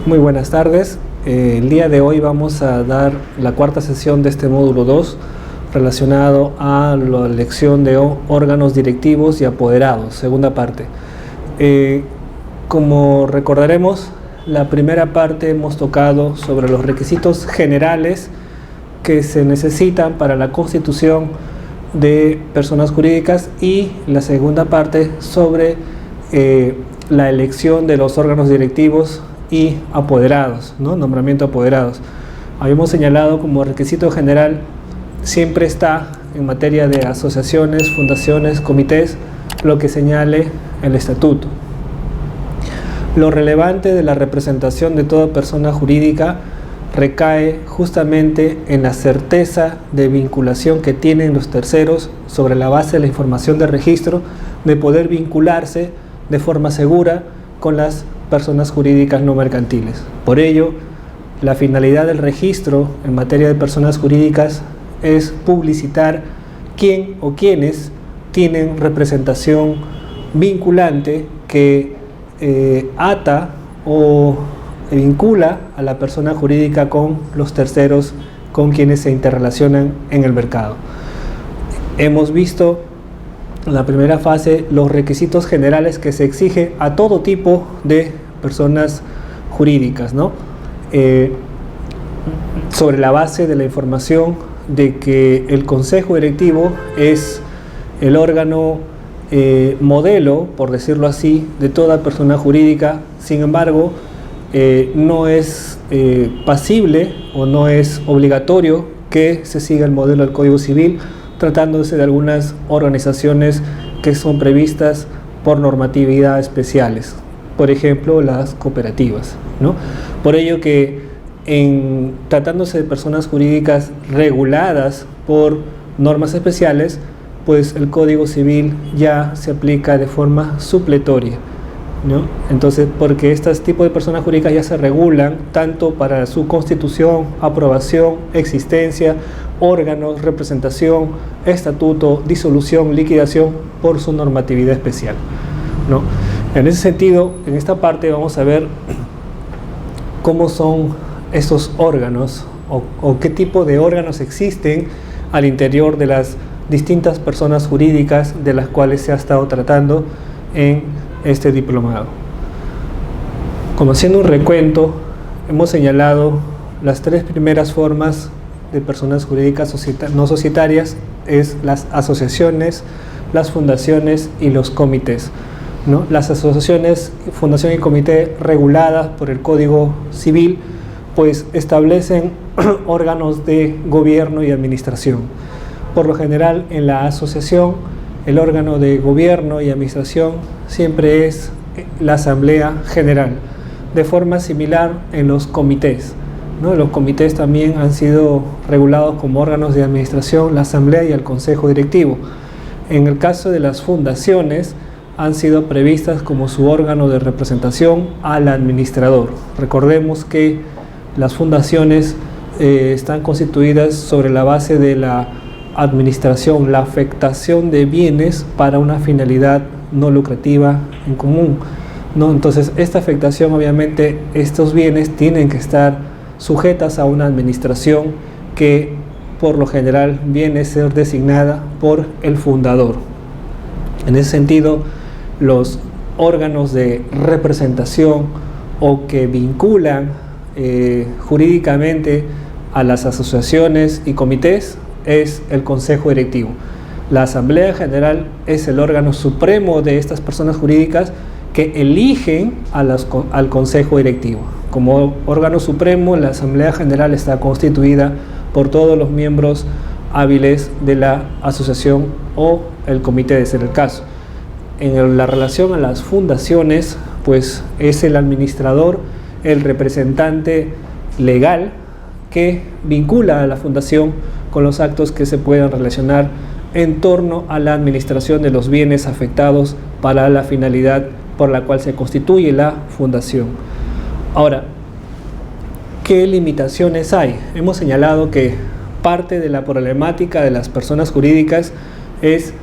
Muy buenas tardes. El día de hoy vamos a dar la cuarta sesión de este módulo 2 relacionado a la elección de órganos directivos y apoderados, segunda parte. Como recordaremos, la primera parte hemos tocado sobre los requisitos generales que se necesitan para la constitución de personas jurídicas y la segunda parte sobre la elección de los órganos directivos y apoderados, ¿no? Nombramiento de apoderados. Habíamos señalado como requisito general siempre está en materia de asociaciones, fundaciones, comités, lo que señale el estatuto. Lo relevante de la representación de toda persona jurídica recae justamente en la certeza de vinculación que tienen los terceros sobre la base de la información de registro, de poder vincularse de forma segura con las personas jurídicas no mercantiles. Por ello, la finalidad del registro en materia de personas jurídicas es publicitar quién o quiénes tienen representación vinculante que ata o vincula a la persona jurídica con los terceros con quienes se interrelacionan en el mercado. Hemos visto en la primera fase los requisitos generales que se exige a todo tipo de personas jurídicas, ¿no? Sobre la base de la información de que el consejo directivo es el órgano modelo, por decirlo así, de toda persona jurídica. Sin embargo, no es pasible o no es obligatorio que se siga el modelo del Código Civil, tratándose de algunas organizaciones que son previstas por normatividad especiales, por ejemplo las cooperativas, ¿no? Por ello que tratándose de personas jurídicas reguladas por normas especiales, pues el Código Civil ya se aplica de forma supletoria, ¿no? Entonces, porque estos tipos de personas jurídicas ya se regulan tanto para su constitución, aprobación, existencia, órganos, representación, estatuto, disolución, liquidación por su normatividad especial, ¿no? En ese sentido, en esta parte vamos a ver cómo son estos órganos o qué tipo de órganos existen al interior de las distintas personas jurídicas de las cuales se ha estado tratando en este diplomado. Como haciendo un recuento, hemos señalado las tres primeras formas de personas jurídicas no societarias, es las asociaciones, las fundaciones y los comités, ¿no? Las asociaciones, fundación y comité reguladas por el Código Civil, pues establecen órganos de gobierno y administración. Por lo general, en la asociación, el órgano de gobierno y administración siempre es la Asamblea General. De forma similar en los comités, ¿no? Los comités también han sido regulados como órganos de administración, la Asamblea y el Consejo Directivo. En el caso de las fundaciones, han sido previstas como su órgano de representación al administrador. Recordemos que las fundaciones están constituidas sobre la base de la administración, la afectación de bienes para una finalidad no lucrativa en común, ¿no? Entonces, esta afectación, obviamente, estos bienes tienen que estar sujetas a una administración que, por lo general, viene a ser designada por el fundador. En ese sentido, los órganos de representación o que vinculan jurídicamente a las asociaciones y comités es el Consejo Directivo. La Asamblea General es el órgano supremo de estas personas jurídicas que eligen al Consejo Directivo. Como órgano supremo, la Asamblea General está constituida por todos los miembros hábiles de la asociación o el comité, de ser el caso. En la relación a las fundaciones, pues es el administrador, el representante legal que vincula a la fundación con los actos que se puedan relacionar en torno a la administración de los bienes afectados para la finalidad por la cual se constituye la fundación. Ahora, ¿qué limitaciones hay? Hemos señalado que parte de la problemática de las personas jurídicas es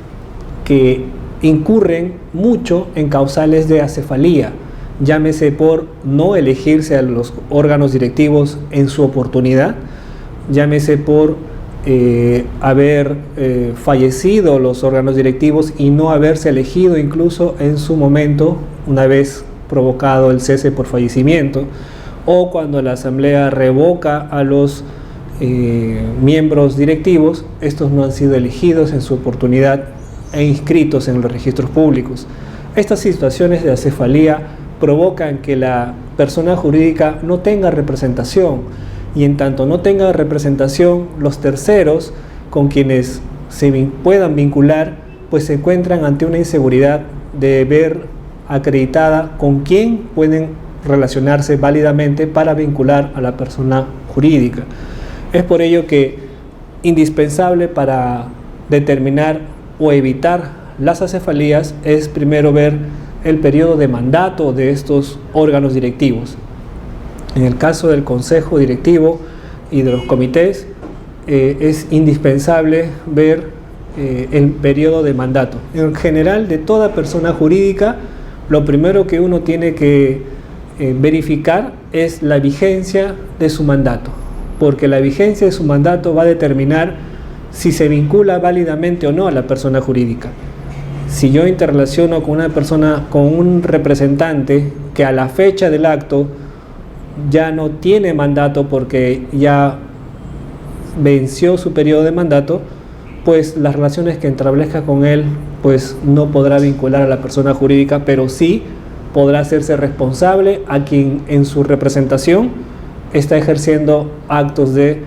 que incurren mucho en causales de acefalía, llámese por no elegirse a los órganos directivos en su oportunidad, llámese por haber fallecido los órganos directivos y no haberse elegido incluso en su momento, una vez provocado el cese por fallecimiento, o cuando la asamblea revoca a los miembros directivos, estos no han sido elegidos en su oportunidad e inscritos en los registros públicos. Estas situaciones de acefalía provocan que la persona jurídica no tenga representación, y en tanto no tenga representación, los terceros con quienes se puedan vincular, pues se encuentran ante una inseguridad de ver acreditada con quién pueden relacionarse válidamente para vincular a la persona jurídica. Es por ello que indispensable para determinar o evitar las acefalías es primero ver el periodo de mandato de estos órganos directivos. En el caso del consejo directivo y de los comités, es indispensable ver el periodo de mandato. En general, de toda persona jurídica, lo primero que uno tiene que verificar es la vigencia de su mandato, porque la vigencia de su mandato va a determinar si se vincula válidamente o no a la persona jurídica. Si yo interrelaciono con una persona, con un representante que a la fecha del acto ya no tiene mandato porque ya venció su periodo de mandato, pues las relaciones que establezca con él pues no podrá vincular a la persona jurídica, pero sí podrá hacerse responsable a quien en su representación está ejerciendo actos de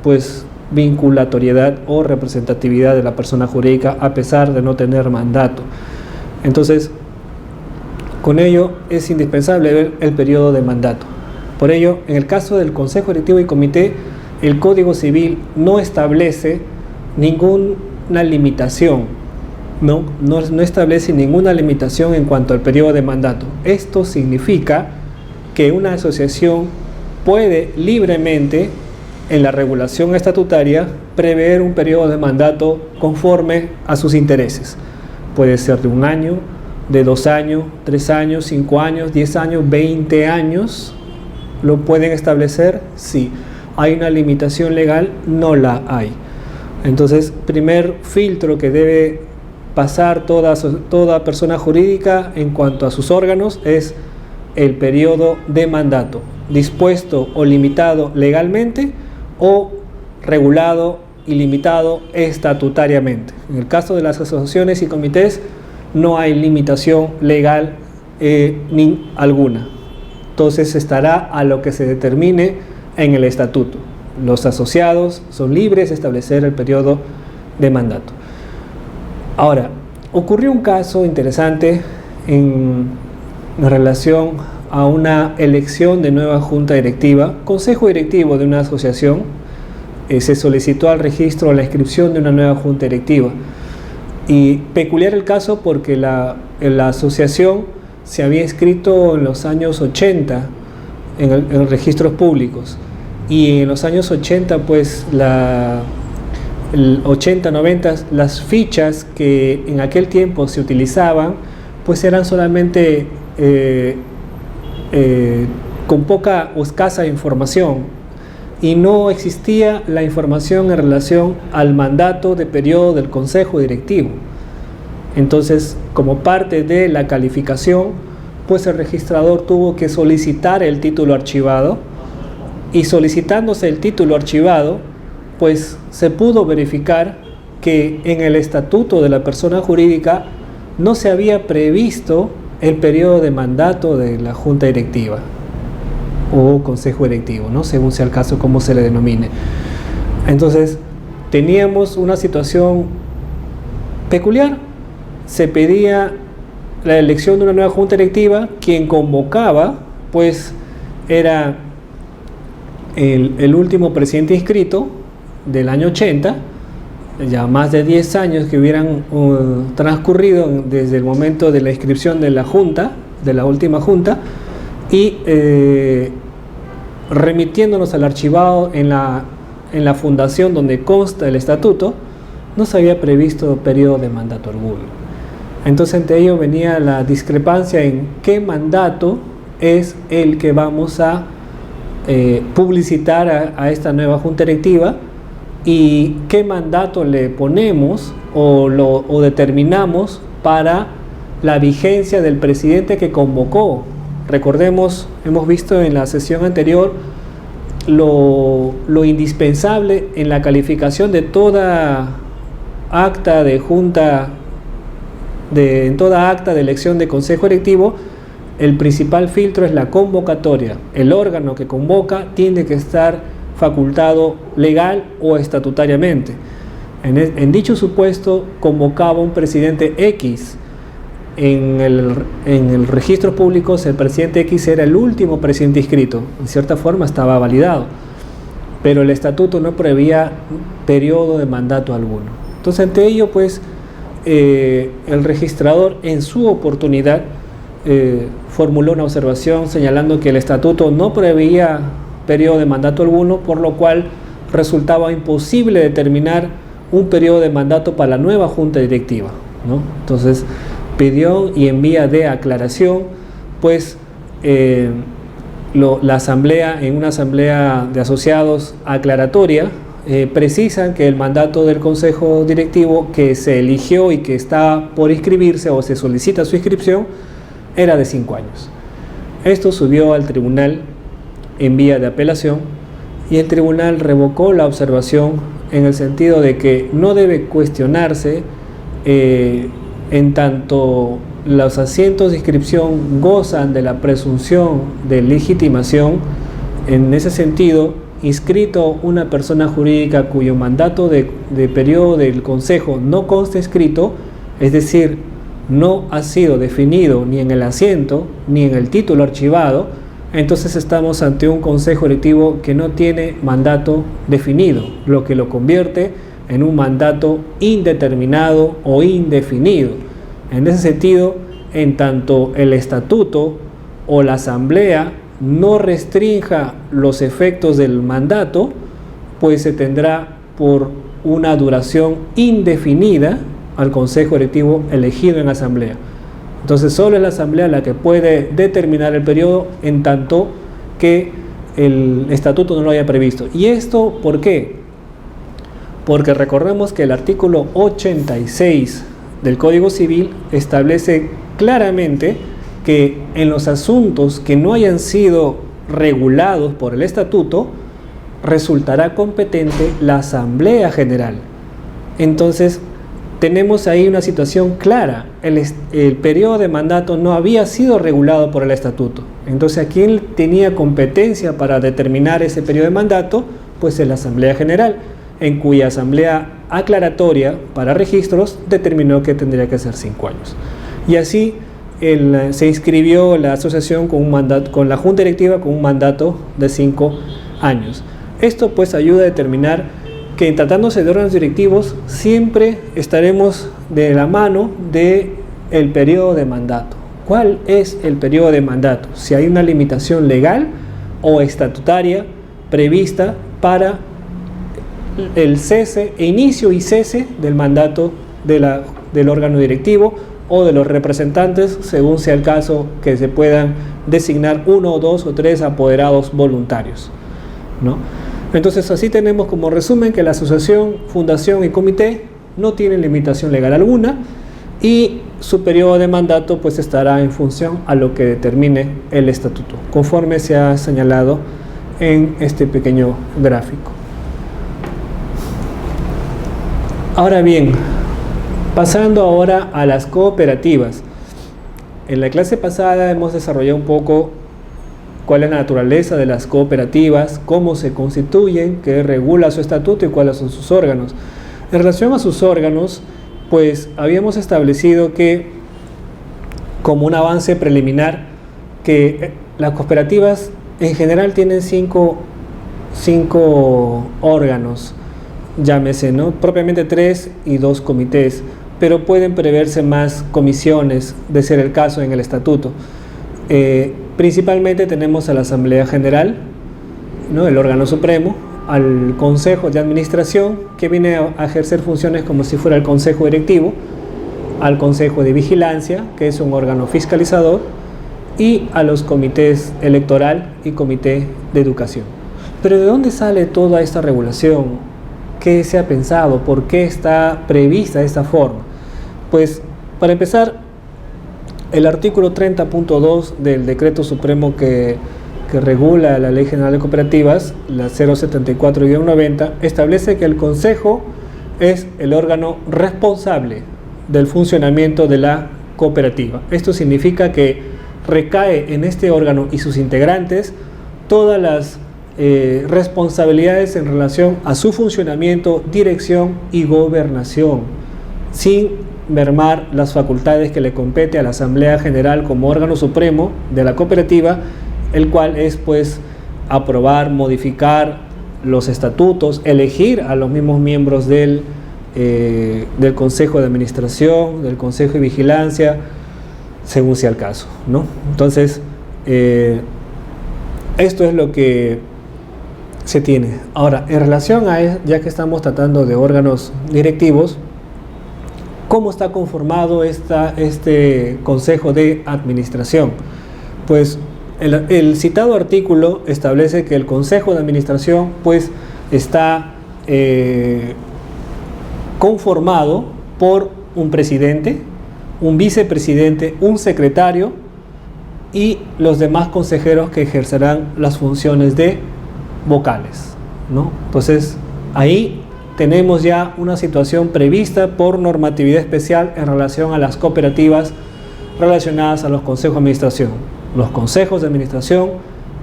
pues vinculatoriedad o representatividad de la persona jurídica a pesar de no tener mandato. Entonces, con ello es indispensable ver el periodo de mandato. Por ello, en el caso del Consejo Directivo y Comité, el Código Civil no establece ninguna limitación, no establece ninguna limitación en cuanto al periodo de mandato. Esto significa que una asociación puede libremente, en la regulación estatutaria, prever un periodo de mandato conforme a sus intereses. Puede ser de 1 año, de 2 años, 3 años, 5 años, 10 años, 20 años. ¿Lo pueden establecer? Sí. ¿Hay una limitación legal? No la hay. Entonces, primer filtro que debe pasar toda persona jurídica en cuanto a sus órganos es el periodo de mandato, dispuesto o limitado legalmente o regulado y limitado estatutariamente. En el caso de las asociaciones y comités no hay limitación legal ni alguna. Entonces estará a lo que se determine en el estatuto. Los asociados son libres de establecer el periodo de mandato. Ahora, ocurrió un caso interesante en relación a una elección de nueva junta directiva, consejo directivo de una asociación. Se solicitó al registro la inscripción de una nueva junta directiva. Y peculiar el caso porque la asociación se había inscrito en los años 80 en registros públicos, y en los años 80 pues el 80, 90, las fichas que en aquel tiempo se utilizaban pues eran solamente con poca o escasa información, y no existía la información en relación al mandato de periodo del consejo directivo. Entonces, como parte de la calificación, pues el registrador tuvo que solicitar el título archivado, y solicitándose el título archivado, pues se pudo verificar que en el estatuto de la persona jurídica no se había previsto el periodo de mandato de la junta directiva o consejo directivo, ¿no? Según sea el caso, como se le denomine. Entonces, teníamos una situación peculiar. Se pedía la elección de una nueva junta directiva. Quien convocaba pues era el último presidente inscrito del año 80, ya más de 10 años que hubieran transcurrido desde el momento de la inscripción de la junta, de la última junta, y remitiéndonos al archivado en la fundación donde consta el estatuto, no se había previsto periodo de mandato alguno. Entonces, ante ello venía la discrepancia en qué mandato es el que vamos a publicitar a esta nueva junta directiva, y qué mandato le ponemos o determinamos para la vigencia del presidente que convocó. Recordemos, hemos visto en la sesión anterior lo indispensable en la calificación de toda acta de junta, en toda acta de elección de consejo directivo. El principal filtro es la convocatoria. El órgano que convoca tiene que estar facultado legal o estatutariamente. En dicho supuesto, convocaba un presidente X. En el registro público, el presidente X era el último presidente inscrito. En cierta forma estaba validado, pero el estatuto no preveía periodo de mandato alguno. Entonces, ante ello, pues, el registrador en su oportunidad formuló una observación señalando que el estatuto no preveía periodo de mandato alguno, por lo cual resultaba imposible determinar un periodo de mandato para la nueva junta directiva, ¿no? Entonces pidió, y en vía de aclaración, pues la asamblea, en una asamblea de asociados aclaratoria, precisan que el mandato del consejo directivo que se eligió y que está por inscribirse o se solicita su inscripción era de 5 años. Esto subió al tribunal en vía de apelación, y el tribunal revocó la observación en el sentido de que no debe cuestionarse en tanto los asientos de inscripción gozan de la presunción de legitimación. En ese sentido, inscrito una persona jurídica cuyo mandato de periodo del consejo no consta escrito, es decir, no ha sido definido ni en el asiento ni en el título archivado, entonces estamos ante un consejo directivo que no tiene mandato definido, lo que lo convierte en un mandato indeterminado o indefinido. En ese sentido, en tanto el estatuto o la asamblea no restrinja los efectos del mandato, pues se tendrá por una duración indefinida al consejo directivo elegido en asamblea. Entonces solo es la asamblea la que puede determinar el periodo en tanto que el estatuto no lo haya previsto. ¿Y esto por qué? Porque recordemos que el artículo 86 del Código Civil establece claramente que en los asuntos que no hayan sido regulados por el estatuto, resultará competente la Asamblea General. Entonces, tenemos ahí una situación clara. El periodo de mandato no había sido regulado por el estatuto. Entonces, ¿a quién tenía competencia para determinar ese periodo de mandato? Pues en la Asamblea General, en cuya asamblea aclaratoria para registros determinó que tendría que ser 5 años. Y así se inscribió la asociación con un mandato, con la junta directiva con un mandato de 5 años. Esto pues ayuda a determinar que, tratándose de órganos directivos, siempre estaremos de la mano del periodo de mandato. ¿Cuál es el periodo de mandato? Si hay una limitación legal o estatutaria prevista para el cese, inicio y cese del mandato del órgano directivo o de los representantes, según sea el caso que se puedan designar 1, 2 o 3 apoderados voluntarios, ¿no? Entonces, así tenemos como resumen que la asociación, fundación y comité no tienen limitación legal alguna, y su periodo de mandato pues estará en función a lo que determine el estatuto, conforme se ha señalado en este pequeño gráfico. Ahora bien, pasando ahora a las cooperativas. En la clase pasada hemos desarrollado un poco cuál es la naturaleza de las cooperativas, cómo se constituyen, qué regula su estatuto y cuáles son sus órganos. En relación a sus órganos, pues habíamos establecido que, como un avance preliminar, que las cooperativas en general tienen cinco órganos, llámese, ¿no? Propiamente 3 y 2 comités, pero pueden preverse más comisiones, de ser el caso en el estatuto. Principalmente tenemos a la Asamblea General, ¿no? El órgano supremo, al Consejo de Administración, que viene a ejercer funciones como si fuera el Consejo Directivo, al Consejo de Vigilancia, que es un órgano fiscalizador, y a los comités electoral y comité de educación. Pero ¿de dónde sale toda esta regulación? ¿Qué se ha pensado? ¿Por qué está prevista de esta forma? Pues, para empezar, el artículo 30.2 del Decreto Supremo que regula la Ley General de Cooperativas, la 074-90, establece que el Consejo es el órgano responsable del funcionamiento de la cooperativa. Esto significa que recae en este órgano y sus integrantes todas las responsabilidades en relación a su funcionamiento, dirección y gobernación, sin mermar las facultades que le compete a la Asamblea General como órgano supremo de la cooperativa, el cual es pues aprobar, modificar los estatutos, elegir a los mismos miembros del Consejo de Administración, del Consejo de Vigilancia, según sea el caso, ¿no? Entonces, esto es lo que se tiene. Ahora, en relación a, ya que estamos tratando de órganos directivos, ¿cómo está conformado este Consejo de Administración? Pues el citado artículo establece que el Consejo de Administración pues está conformado por un presidente, un vicepresidente, un secretario y los demás consejeros que ejercerán las funciones de vocales, ¿no? Entonces, ahí tenemos ya una situación prevista por normatividad especial en relación a las cooperativas relacionadas a los consejos de administración. Los consejos de administración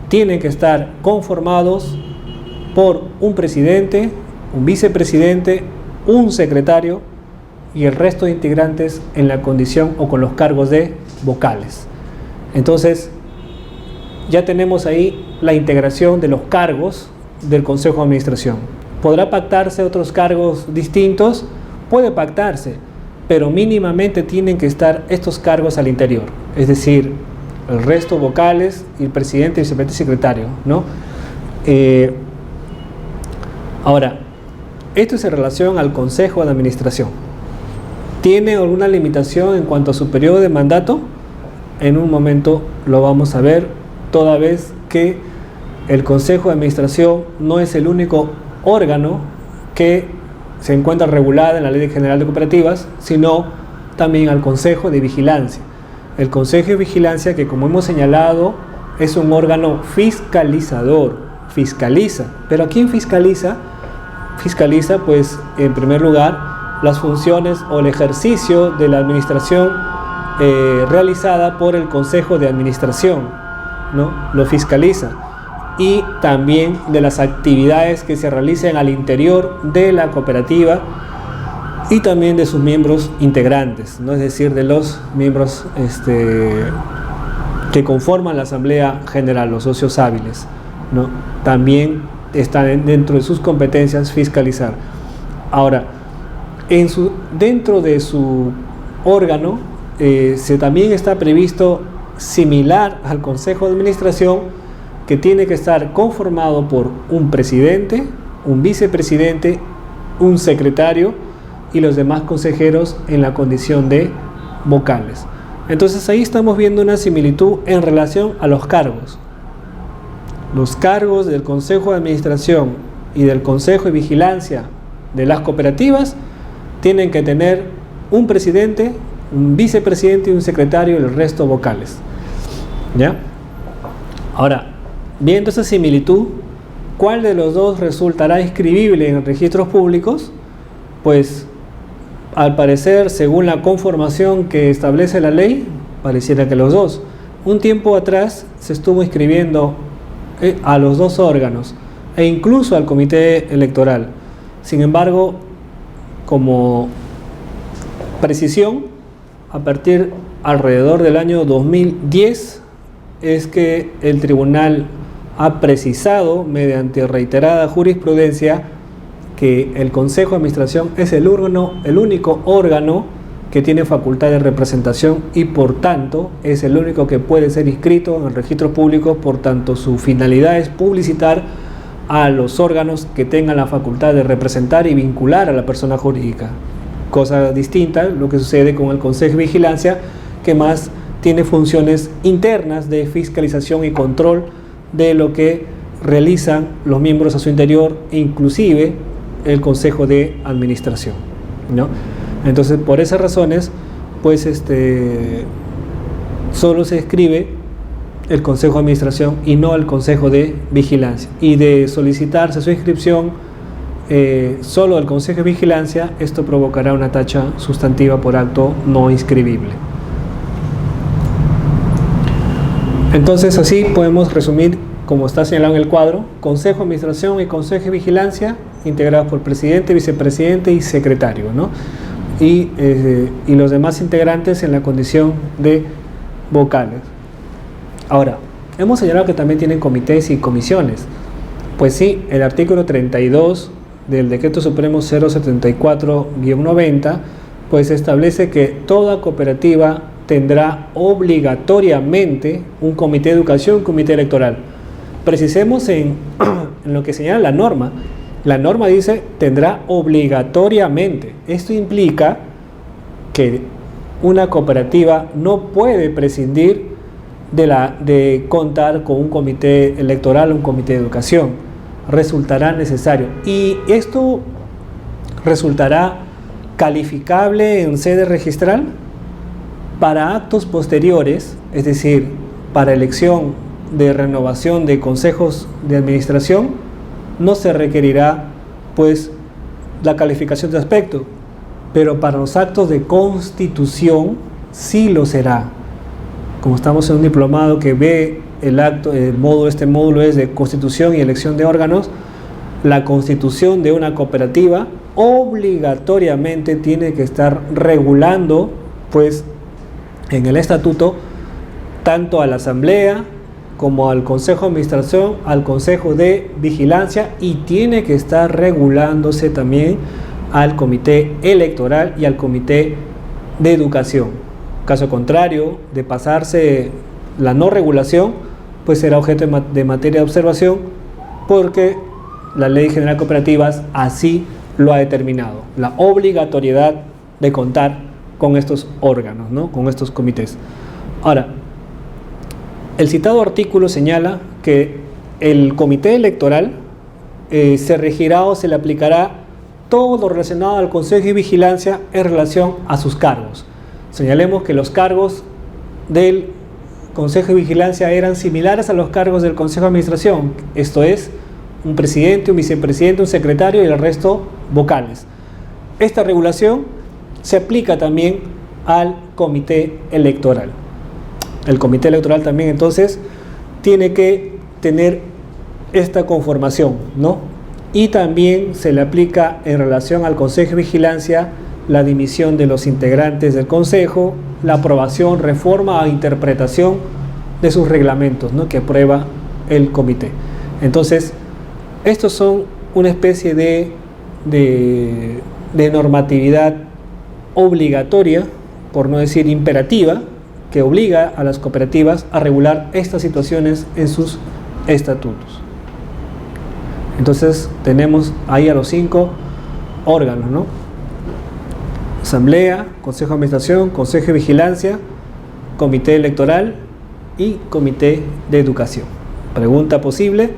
tienen que estar conformados por un presidente, un vicepresidente, un secretario y el resto de integrantes en la condición o con los cargos de vocales. Entonces, ya tenemos ahí la integración de los cargos del Consejo de Administración. ¿Podrá pactarse otros cargos distintos? Puede pactarse, pero mínimamente tienen que estar estos cargos al interior, es decir, el resto vocales y el presidente, vicepresidente y secretario, ¿no? Ahora, esto es en relación al Consejo de Administración. ¿Tiene alguna limitación en cuanto a su periodo de mandato? En un momento lo vamos a ver, toda vez que el Consejo de Administración no es el único órgano que se encuentra regulado en la Ley General de Cooperativas, sino también al Consejo de Vigilancia. El Consejo de Vigilancia, que como hemos señalado, es un órgano fiscalizador, fiscaliza. ¿Pero a quién fiscaliza? Fiscaliza, pues, en primer lugar, las funciones o el ejercicio de la administración realizada por el Consejo de Administración, ¿no? Lo fiscaliza. Y también de las actividades que se realicen al interior de la cooperativa y también de sus miembros integrantes, ¿no? Es decir, de los miembros que conforman la Asamblea General, los socios hábiles, ¿no? También está dentro de sus competencias fiscalizar. Ahora, dentro de su órgano también está previsto, similar al Consejo de Administración, que tiene que estar conformado por un presidente, un vicepresidente, un secretario y los demás consejeros en la condición de vocales. Entonces ahí estamos viendo una similitud en relación a los cargos. Los cargos del Consejo de Administración y del Consejo de Vigilancia de las cooperativas tienen que tener un presidente, un vicepresidente y un secretario y el resto vocales. ¿Ya? Ahora, viendo esa similitud, ¿cuál de los dos resultará inscribible en registros públicos? Pues, al parecer, según la conformación que establece la ley, pareciera que los dos. Un tiempo atrás se estuvo inscribiendo a los dos órganos e incluso al comité electoral. Sin embargo, como precisión, a partir alrededor del año 2010 es que el tribunal ha precisado mediante reiterada jurisprudencia que el Consejo de Administración es el único órgano que tiene facultad de representación y por tanto es el único que puede ser inscrito en el registro público. Por tanto, su finalidad es publicitar a los órganos que tengan la facultad de representar y vincular a la persona jurídica. Cosa distinta lo que sucede con el Consejo de Vigilancia, que más tiene funciones internas de fiscalización y control de lo que realizan los miembros a su interior, inclusive el Consejo de Administración, ¿no? Entonces, por esas razones, pues solo se escribe el Consejo de Administración y no el Consejo de Vigilancia. Y de solicitarse su inscripción solo el Consejo de Vigilancia, esto provocará una tacha sustantiva por acto no inscribible. Entonces, así podemos resumir, como está señalado en el cuadro: Consejo de Administración y Consejo de Vigilancia, integrados por presidente, vicepresidente y secretario, ¿no? Y los demás integrantes en la condición de vocales. Ahora, hemos señalado que también tienen comités y comisiones. Pues sí, el artículo 32 del Decreto Supremo 074-90 pues establece que toda cooperativa tendrá obligatoriamente un comité de educación, un comité electoral. Precisemos en lo que señala la norma. La norma dice tendrá obligatoriamente. Esto implica que una cooperativa no puede prescindir de contar con un comité electoral, un comité de educación. Resultará necesario. Y esto resultará calificable en sede registral para actos posteriores, es decir, para elección de renovación de consejos de administración. No se requerirá pues la calificación de aspecto, pero para los actos de constitución sí lo será. Como estamos en un diplomado que ve este módulo es de constitución y elección de órganos, la constitución de una cooperativa obligatoriamente tiene que estar regulando pues en el estatuto tanto a la asamblea como al Consejo de Administración, al Consejo de Vigilancia, y tiene que estar regulándose también al Comité Electoral y al Comité de Educación. Caso contrario, de pasarse la no regulación, pues será objeto de materia de observación, porque la Ley General de Cooperativas así lo ha determinado, la obligatoriedad de contar con estos órganos, ¿no? Con estos comités. Ahora, el citado artículo señala que el comité electoral se regirá o se le aplicará todo lo relacionado al Consejo de Vigilancia en relación a sus cargos. Señalemos que los cargos del Consejo de Vigilancia eran similares a los cargos del Consejo de Administración, esto es, un presidente, un vicepresidente, un secretario y el resto vocales. Esta regulación se aplica también al comité electoral. El comité electoral también entonces tiene que tener esta conformación, ¿no? Y también se le aplica en relación al Consejo de Vigilancia la dimisión de los integrantes del Consejo, la aprobación, reforma o interpretación de sus reglamentos, ¿no? Que aprueba el comité. Entonces, estos son una especie de normatividad obligatoria, por no decir imperativa, que obliga a las cooperativas a regular estas situaciones en sus estatutos. Entonces tenemos ahí a los 5 órganos, ¿no? Asamblea, Consejo de Administración, Consejo de Vigilancia, Comité Electoral y Comité de Educación. Pregunta posible: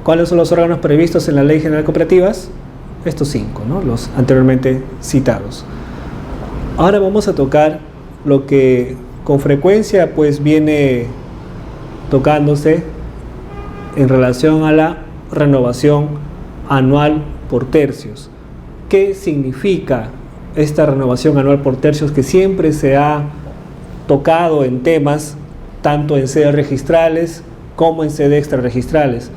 ¿cuáles son los órganos previstos en la Ley General de Cooperativas? Estos 5, ¿no? Los anteriormente citados. Ahora vamos a tocar lo que con frecuencia pues viene tocándose en relación a la renovación anual por tercios. ¿Qué significa esta renovación anual por tercios que siempre se ha tocado en temas tanto en sedes registrales como en sedes extrarregistrales?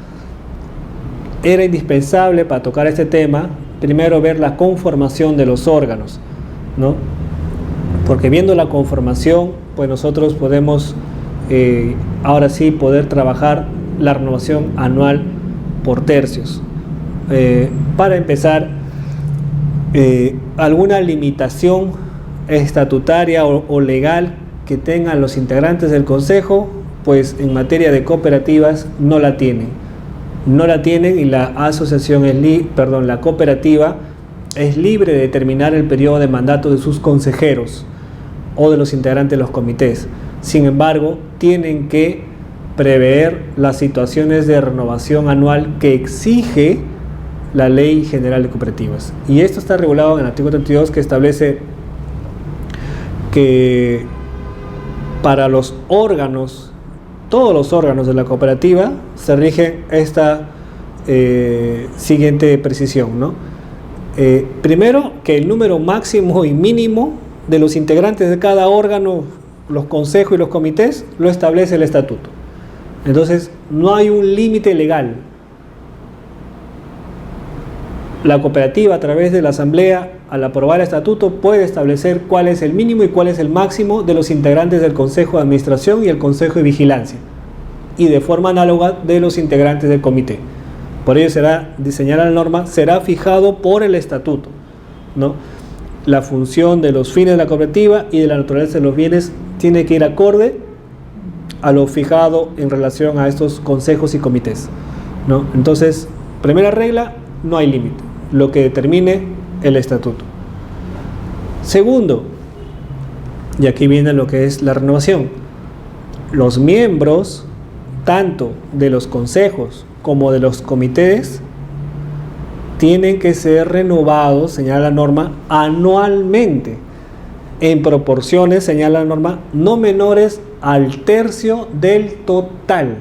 Era indispensable para tocar este tema primero ver la conformación de los órganos, ¿no? Porque viendo la conformación, pues nosotros podemos ahora sí poder trabajar la renovación anual por tercios. Para empezar, alguna limitación estatutaria o legal que tengan los integrantes del Consejo, pues en materia de cooperativas no la tienen. No la tienen y la asociación la cooperativa es libre de determinar el periodo de mandato de sus consejeros o de los integrantes de los comités. Sin embargo, tienen que prever las situaciones de renovación anual que exige la Ley General de Cooperativas. Y esto está regulado en el artículo 32, que establece que para los órganos, todos los órganos de la cooperativa, se rige esta siguiente precisión, ¿no? Primero, que el número máximo y mínimo de los integrantes de cada órgano, los consejos y los comités, lo establece el estatuto. Entonces, no hay un límite legal. La cooperativa, a través de la asamblea, al aprobar el estatuto, puede establecer cuál es el mínimo y cuál es el máximo de los integrantes del consejo de administración y el consejo de vigilancia, y de forma análoga de los integrantes del comité. Por ello será diseñada la norma, será fijado por el estatuto, ¿no? La función de los fines de la cooperativa y de la naturaleza de los bienes tiene que ir acorde a lo fijado en relación a estos consejos y comités, ¿no? Entonces, primera regla, no hay límite, lo que determine el estatuto. Segundo, y aquí viene lo que es la renovación, los miembros tanto de los consejos como de los comités tienen que ser renovados, señala la norma, anualmente, en proporciones, señala la norma, no menores al tercio del total,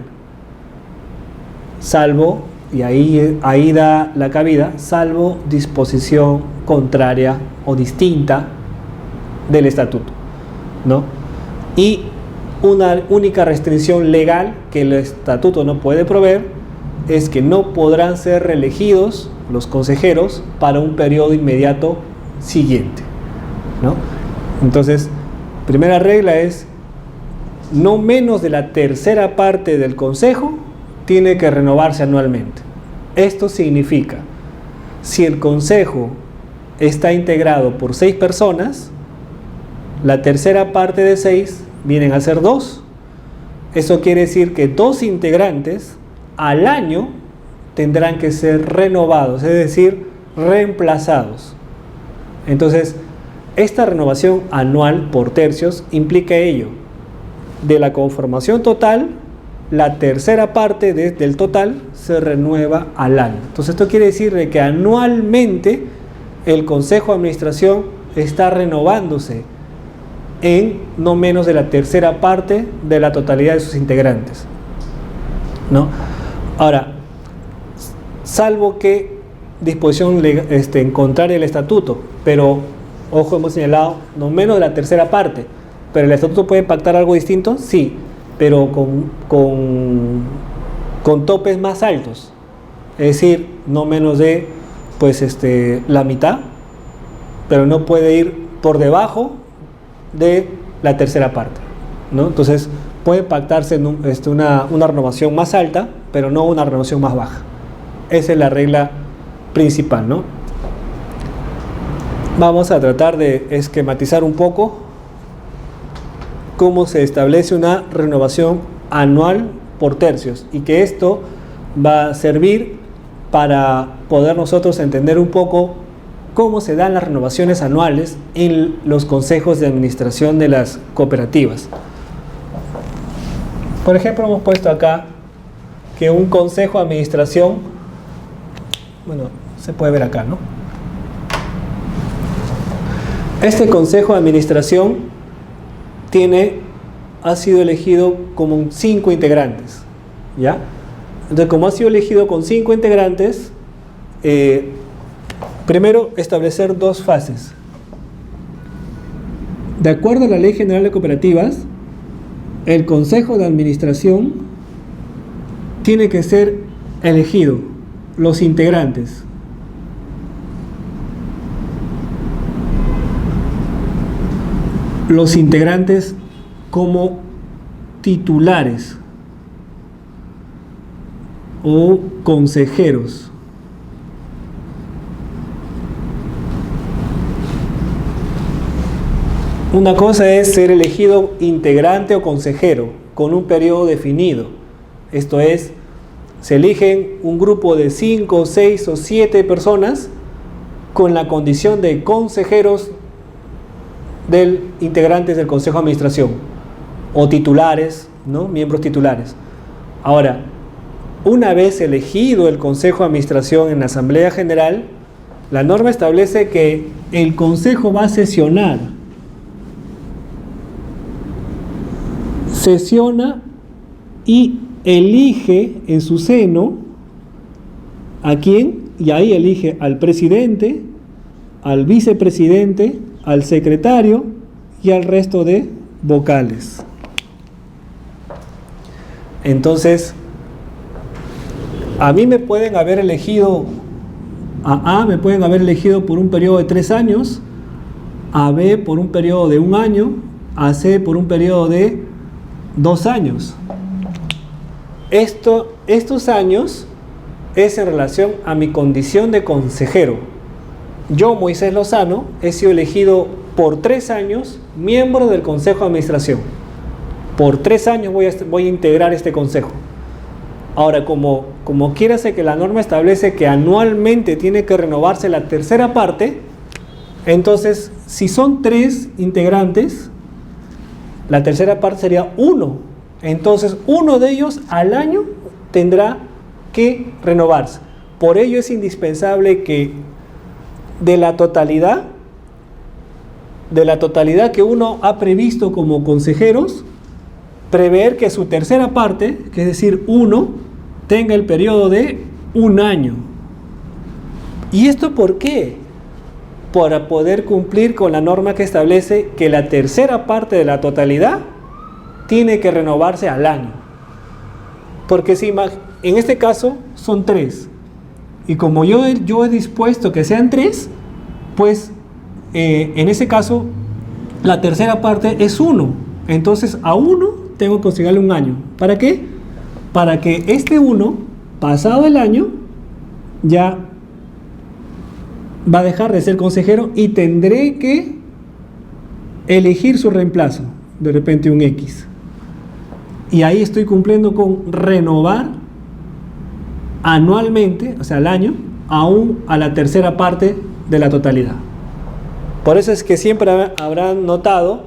salvo, y ahí da la cabida, salvo disposición contraria o distinta del estatuto, ¿no? Y una única restricción legal que el estatuto no puede proveer es que no podrán ser reelegidos los consejeros para un periodo inmediato siguiente, ¿no? Entonces, primera regla es no menos de la tercera parte del consejo tiene que renovarse anualmente. Esto significa, si el consejo está integrado por 6 personas, la tercera parte de 6 vienen a ser 2. Eso quiere decir que 2 integrantes al año tendrán que ser renovados, es decir, reemplazados. Entonces, esta renovación anual por tercios implica ello. De la conformación total, la tercera parte del total se renueva al año. Entonces, esto quiere decir de que anualmente el Consejo de Administración está renovándose en no menos de la tercera parte de la totalidad de sus integrantes, ¿no? Ahora, salvo que disposición en contraria al estatuto, pero ojo, hemos señalado no menos de la tercera parte, pero el estatuto puede pactar algo distinto, sí, pero con topes más altos, es decir, no menos de la mitad, pero no puede ir por debajo de la tercera parte, ¿no? Entonces puede pactarse una renovación más alta, pero no una renovación más baja. Esa es la regla principal, ¿no? Vamos a tratar de esquematizar un poco cómo se establece una renovación anual por tercios, y que esto va a servir para poder nosotros entender un poco cómo se dan las renovaciones anuales en los consejos de administración de las cooperativas. Por ejemplo, hemos puesto acá que un consejo de administración, bueno, se puede ver acá, ¿no? Este consejo de administración ha sido elegido como 5 integrantes, ¿ya? Entonces, como ha sido elegido con 5 integrantes, primero establecer 2 fases. De acuerdo a la Ley General de Cooperativas, el Consejo de Administración tiene que ser elegido, los integrantes. Los integrantes como titulares o consejeros. Una cosa es ser elegido integrante o consejero con un periodo definido. Esto es, se eligen un grupo de 5, 6 o 7 personas con la condición de consejeros integrantes del Consejo de Administración. o titulares, ¿no? Miembros titulares. Ahora, una vez elegido el Consejo de Administración en la Asamblea General, la norma establece que el Consejo va a sesionar. Sesiona y elige en su seno a quién, y ahí elige al presidente, al vicepresidente, al secretario y al resto de vocales. Entonces, a mí me pueden haber elegido, a me pueden haber elegido por un periodo de 3 años, a B por un periodo de 1 año, a C por un periodo de 2 años. Estos años es en relación a mi condición de consejero. Yo, Moisés Lozano, he sido elegido por 3 años miembro del Consejo de Administración. Por 3 años voy a integrar este consejo. Ahora, como quiera ser que la norma establece que anualmente tiene que renovarse la tercera parte, entonces, si son 3 integrantes, la tercera parte sería 1. Entonces, uno de ellos al año tendrá que renovarse. Por ello es indispensable que de la totalidad que uno ha previsto como consejeros, prever que su tercera parte, que es decir, 1, tenga el periodo de 1 año. ¿Y esto por qué? Para poder cumplir con la norma que establece que la tercera parte de la totalidad tiene que renovarse al año. Porque si en este caso son 3, y como yo he dispuesto que sean 3, pues en ese caso la tercera parte es 1. Entonces a 1 tengo que considerarle 1 año. ¿Para qué? Para que este 1, pasado el año, ya va a dejar de ser consejero y tendré que elegir su reemplazo, de repente un X. Y ahí estoy cumpliendo con renovar anualmente, o sea, al año, aún a la tercera parte de la totalidad. Por eso es que siempre habrán notado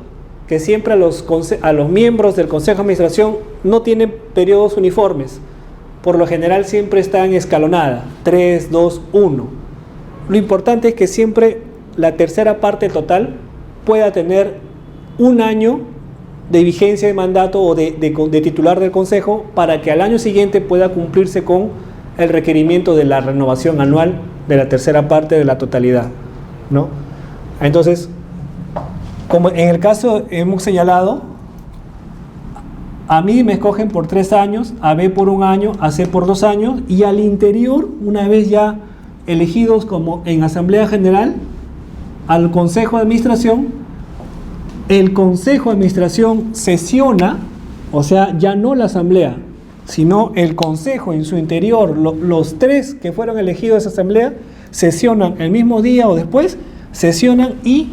que siempre a los miembros del Consejo de Administración no tienen periodos uniformes. Por lo general siempre están escalonadas, 3, 2, 1. Lo importante es que siempre la tercera parte total pueda tener 1 año de vigencia de mandato o de titular del Consejo, para que al año siguiente pueda cumplirse con el requerimiento de la renovación anual de la tercera parte de la totalidad, ¿no? Entonces, como en el caso hemos señalado, a mí me escogen por 3 años, a B por 1 año, a C por 2 años, y al interior, una vez ya elegidos como en Asamblea General, al Consejo de Administración, el Consejo de Administración sesiona, o sea, ya no la Asamblea, sino el Consejo en su interior, los 3 que fueron elegidos de esa Asamblea, sesionan el mismo día o después, sesionan y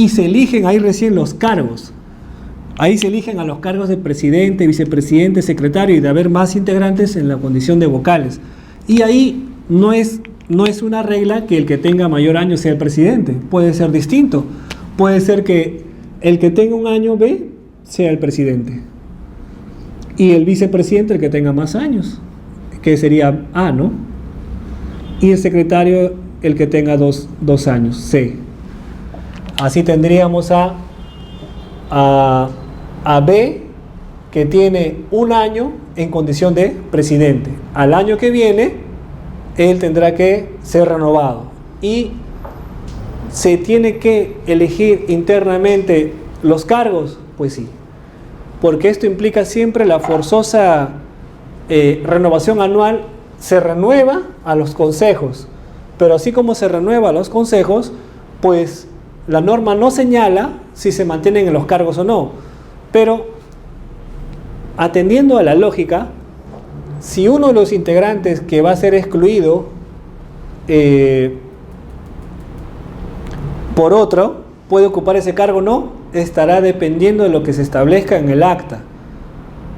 se eligen ahí recién los cargos. Ahí se eligen a los cargos de presidente, vicepresidente, secretario, y de haber más integrantes en la condición de vocales. Y ahí no es una regla que el que tenga mayor año sea el presidente, puede ser distinto. Puede ser que el que tenga 1 año B sea el presidente y el vicepresidente el que tenga más años, que sería A, ¿no? Y el secretario el que tenga 2 años, C. Así tendríamos a B, que tiene 1 año en condición de presidente. Al año que viene él tendrá que ser renovado, y ¿se tiene que elegir internamente los cargos? Pues sí, porque esto implica siempre la forzosa renovación anual. Se renueva a los consejos, pero así como se renueva a los consejos, pues la norma no señala si se mantienen en los cargos o no, pero atendiendo a la lógica, si uno de los integrantes que va a ser excluido por otro puede ocupar ese cargo o no, estará dependiendo de lo que se establezca en el acta.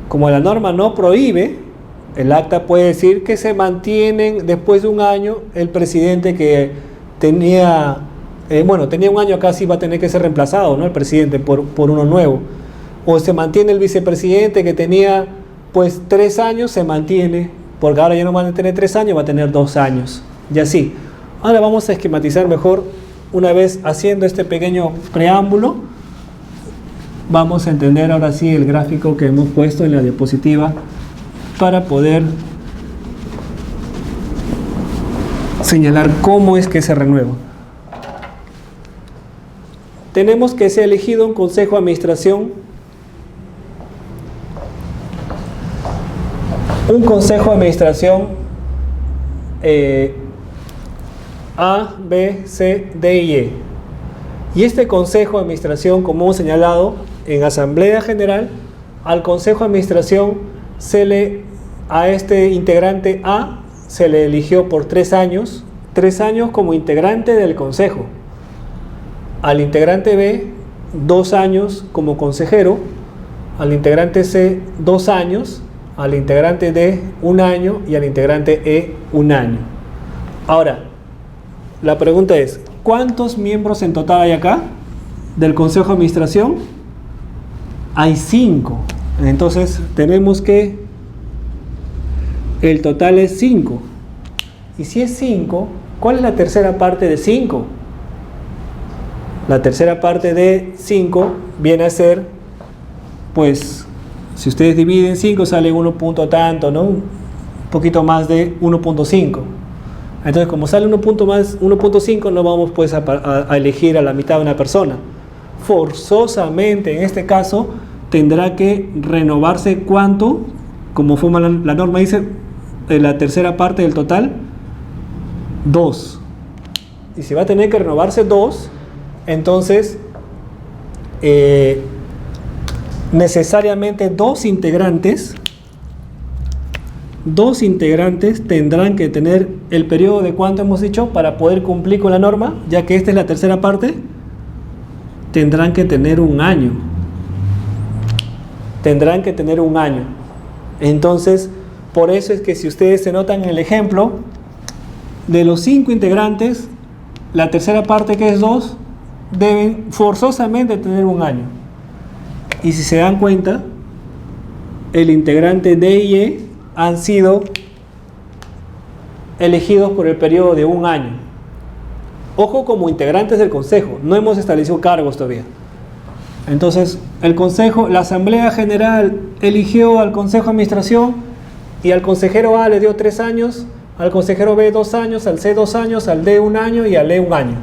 Como la norma no prohíbe, el acta puede decir que se mantienen después de 1 año el presidente que tenía 1 año, casi va a tener que ser reemplazado, ¿no? El presidente por uno nuevo. o se mantiene el vicepresidente que tenía pues 3 años, se mantiene, porque ahora ya no van a tener 3 años, va a tener 2 años, y así. Ahora vamos a esquematizar mejor, una vez haciendo este pequeño preámbulo, vamos a entender ahora sí el gráfico que hemos puesto en la diapositiva para poder señalar cómo es que se renueva. Tenemos que ser elegido un consejo de administración. Un consejo de administración A, B, C, D y E. Y este consejo de administración, como hemos señalado, en Asamblea General, al consejo de administración a este integrante A se le eligió por 3 años, 3 años como integrante del consejo. Al integrante B, 2 años como consejero. Al integrante C, 2 años. Al integrante D, 1 año. Y al integrante E, 1 año. Ahora, la pregunta es, ¿cuántos miembros en total hay acá del consejo de administración? Hay 5. Entonces tenemos que el total es 5. Y si es 5, ¿cuál es la tercera parte de 5? La tercera parte de 5 viene a ser, pues, si ustedes dividen 5 sale 1 punto tanto, ¿no? Un poquito más de 1.5. Entonces, como sale 1.5, no vamos pues a elegir a la mitad de una persona. Forzosamente, en este caso, tendrá que renovarse ¿cuánto? Como forma la norma dice, la tercera parte del total, 2. Y si va a tener que renovarse 2, entonces necesariamente dos integrantes tendrán que tener el periodo de ¿cuánto hemos dicho? Para poder cumplir con la norma, ya que esta es la tercera parte, tendrán que tener 1 año. Tendrán que tener 1 año. Entonces, por eso es que si ustedes se notan en el ejemplo, de los 5 integrantes, la tercera parte, que es 2, deben forzosamente tener 1 año. Y si se dan cuenta, el integrante D y E han sido elegidos por el periodo de 1 año. Ojo, como integrantes del consejo, no hemos establecido cargos todavía. Entonces, la Asamblea General eligió al consejo de administración y al consejero A le dio 3 años, al consejero B 2 años, al C 2 años, al D 1 año y al E 1 año.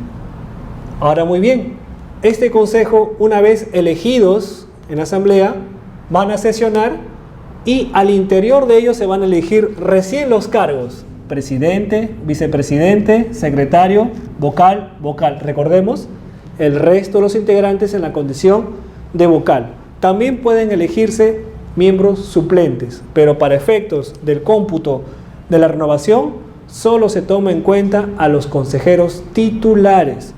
Ahora, muy bien, este consejo, una vez elegidos en la Asamblea, van a sesionar y al interior de ellos se van a elegir recién los cargos: presidente, vicepresidente, secretario, vocal. Recordemos, el resto de los integrantes en la condición de vocal. También pueden elegirse miembros suplentes, pero para efectos del cómputo de la renovación solo se toma en cuenta a los consejeros titulares.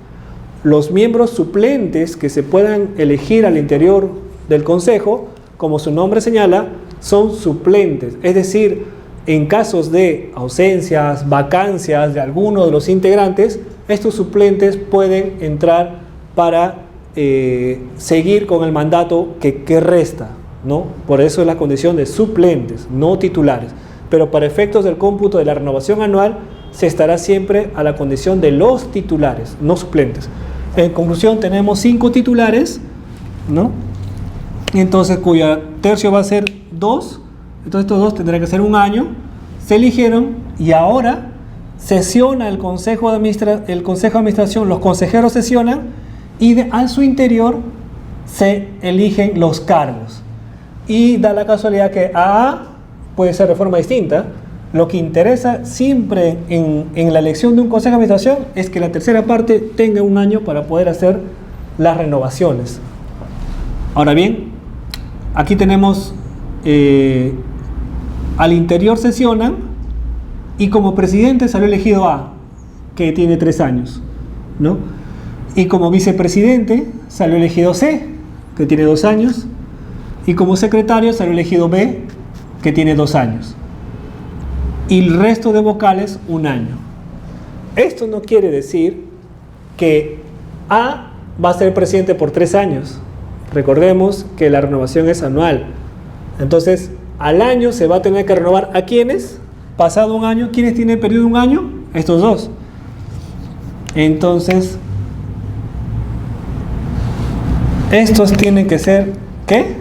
Los miembros suplentes que se puedan elegir al interior del consejo, como su nombre señala, son suplentes, es decir, en casos de ausencias, vacancias de alguno de los integrantes, estos suplentes pueden entrar para seguir con el mandato que resta, ¿no? Por eso es la condición de suplentes, no titulares. Pero para efectos del cómputo de la renovación anual, se estará siempre a la condición de los titulares, no suplentes. En conclusión, tenemos 5 titulares, ¿no? Entonces, cuyo tercio va a ser 2. Entonces, estos 2 tendrán que ser 1 año. Se eligieron y ahora sesiona el consejo de administración, los consejeros sesionan y a su interior se eligen los cargos. Y da la casualidad que A puede ser de forma distinta. Lo que interesa siempre en la elección de un consejo de administración es que la tercera parte tenga 1 año para poder hacer las renovaciones. Ahora bien, aquí tenemos al interior sesionan y como presidente salió elegido A, que tiene 3 años, ¿no? Y como vicepresidente salió elegido C, que tiene 2 años, y como secretario salió elegido B, que tiene 2 años. Y el resto de vocales 1 año. Esto no quiere decir que A va a ser presidente por 3 años, Recordemos que la renovación es anual. Entonces, al año se va a tener que renovar. ¿A quiénes? Pasado un año. ¿Quiénes tienen periodo de un año? Estos dos. Entonces, estos tienen que ser, ¿qué?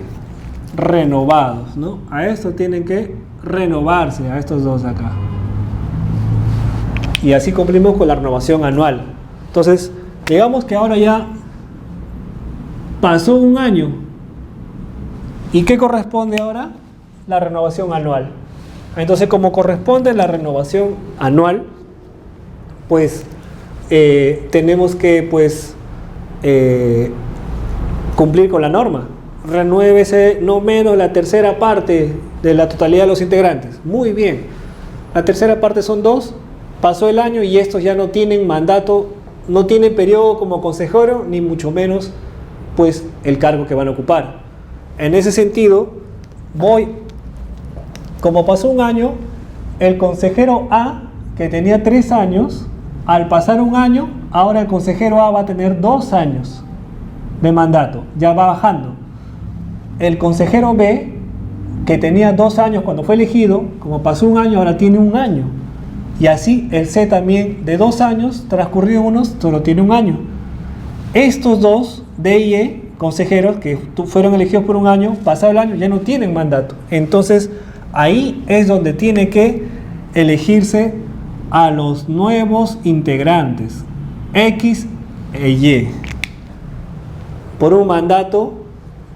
Renovados, ¿no? A estos tienen que renovarse, a estos dos acá. Y así cumplimos con la renovación anual. Entonces, digamos que ahora ya pasó un año. ¿Y qué corresponde ahora? La renovación anual. Entonces, como corresponde la renovación anual, pues tenemos que cumplir con la norma. Renuévese no menos la tercera parte de la totalidad de los integrantes. Muy bien. La tercera parte son 2. Pasó el año y estos ya no tienen mandato, no tienen periodo como consejero, ni mucho menos pues el cargo que van a ocupar. En ese sentido, como pasó un año, el consejero A, que tenía 3 años, al pasar un año, ahora el consejero A va a tener 2 años de mandato, ya va bajando. El consejero B, que tenía 2 años cuando fue elegido, como pasó un año, ahora tiene 1 año. Y así el C también, de 2 años, transcurrido unos, solo tiene 1 año. Estos dos, D y E, consejeros que fueron elegidos por 1 año, pasado el año, ya no tienen mandato. Entonces, ahí es donde tiene que elegirse a los nuevos integrantes, X e Y, por un mandato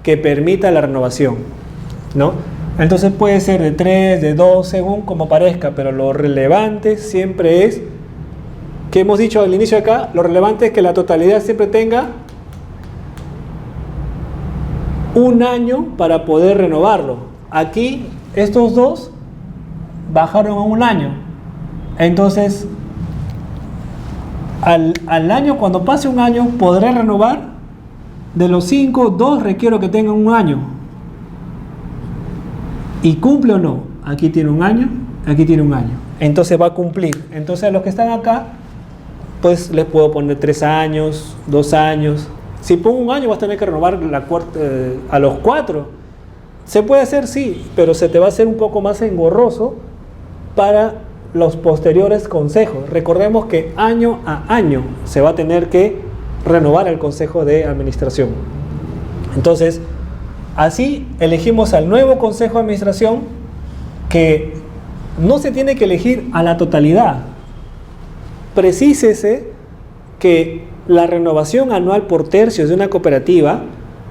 que permita la renovación, ¿no? Entonces puede ser de 3, de 2, según como parezca, pero lo relevante siempre es, que hemos dicho al inicio acá, lo relevante es que la totalidad siempre tenga 1 año para poder renovarlo. Aquí estos dos bajaron a 1 año. Entonces, al año, cuando pase 1 año, podré renovar. De los 5, 2 requiero que tengan 1 año. ¿Y cumple o no? Aquí tiene 1 año, aquí tiene 1 año. Entonces va a cumplir. Entonces a los que están acá, pues les puedo poner 3 años, 2 años. Si pongo 1 año vas a tener que renovar a los 4. Se puede hacer, sí, pero se te va a hacer un poco más engorroso para los posteriores consejos. Recordemos que año a año se va a tener que renovar el consejo de administración. Entonces, así elegimos al nuevo consejo de administración, que no se tiene que elegir a la totalidad. Precísese que la renovación anual por tercios de una cooperativa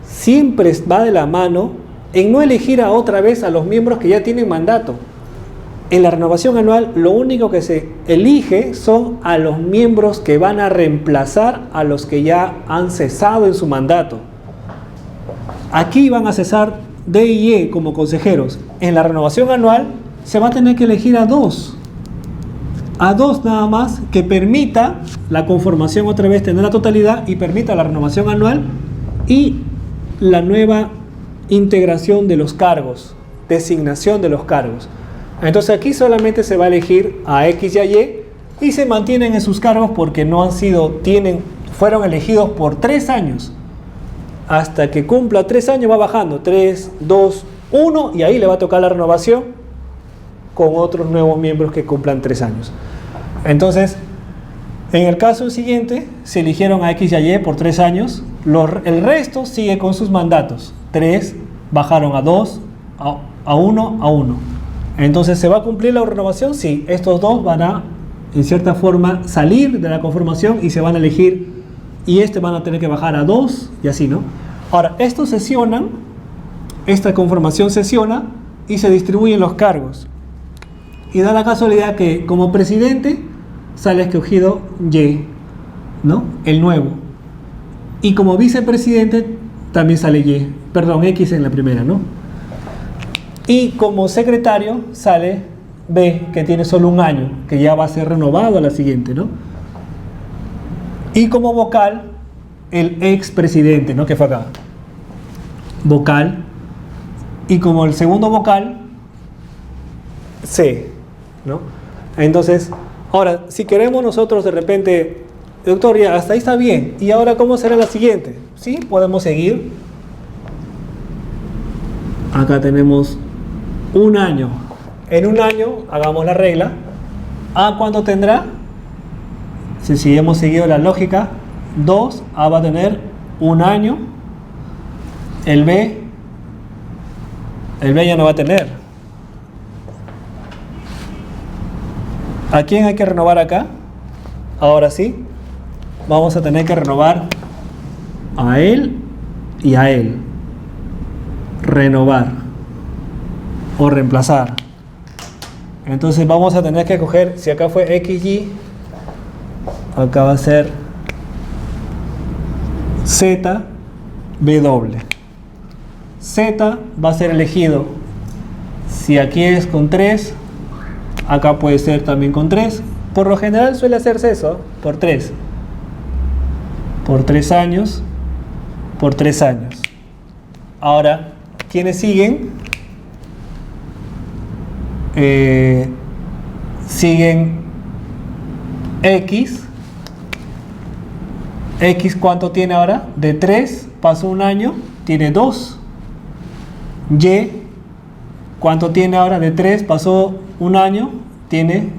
siempre va de la mano en no elegir a otra vez a los miembros que ya tienen mandato. En la renovación anual lo único que se elige son a los miembros que van a reemplazar a los que ya han cesado en su mandato. Aquí van a cesar D y E como consejeros. En la renovación anual se va a tener que elegir a 2. A 2 nada más, que permita la conformación otra vez, tener la totalidad y permita la renovación anual y la nueva integración de los cargos, designación de los cargos. Entonces aquí solamente se va a elegir a X y a Y y se mantienen en sus cargos porque fueron elegidos por 3 años. Hasta que cumpla 3 años va bajando, 3, 2, 1 y ahí le va a tocar la renovación con otros nuevos miembros que cumplan 3 años. Entonces, en el caso siguiente, se eligieron a X y a Y por 3 años, el resto sigue con sus mandatos. 3, bajaron a 2, a 1, a 1. Entonces, ¿se va a cumplir la renovación? Sí, estos dos van a, en cierta forma, salir de la conformación y se van a elegir, y van a tener que bajar a 2 y así, ¿no? Ahora, estos sesionan, esta conformación sesiona y se distribuyen los cargos. Y da la casualidad que como presidente sale escogido Y, ¿no? El nuevo. Y como vicepresidente también sale X en la primera, ¿no? Y como secretario sale B, que tiene solo 1 año, que ya va a ser renovado a la siguiente, ¿no? Y como vocal, el expresidente, ¿no? Que fue acá. Vocal. Y como el segundo vocal, C, ¿no? Entonces, ahora, si queremos nosotros de repente, doctor, ya hasta ahí está bien, ¿y ahora cómo será la siguiente? Sí, podemos seguir Acá tenemos un año. En un año, hagamos la regla. A, ¿cuánto tendrá? Si hemos seguido la lógica, 2, A va a tener un año. El B ya no va a tener. ¿A quién hay que renovar acá? Ahora sí, vamos a tener que renovar a él y a él. Renovar o reemplazar. Entonces vamos a tener que coger, si acá fue XY, acá va a ser ZW. Z va a ser elegido. Si aquí es con 3, acá puede ser también con 3. Por lo general suele hacerse eso, por 3. Por 3 años. Por 3 años. Ahora, ¿quiénes siguen? Siguen X. X, ¿cuánto tiene ahora? De 3 pasó un año, tiene 2. Y, ¿cuánto tiene ahora? De 3 pasó un año, tiene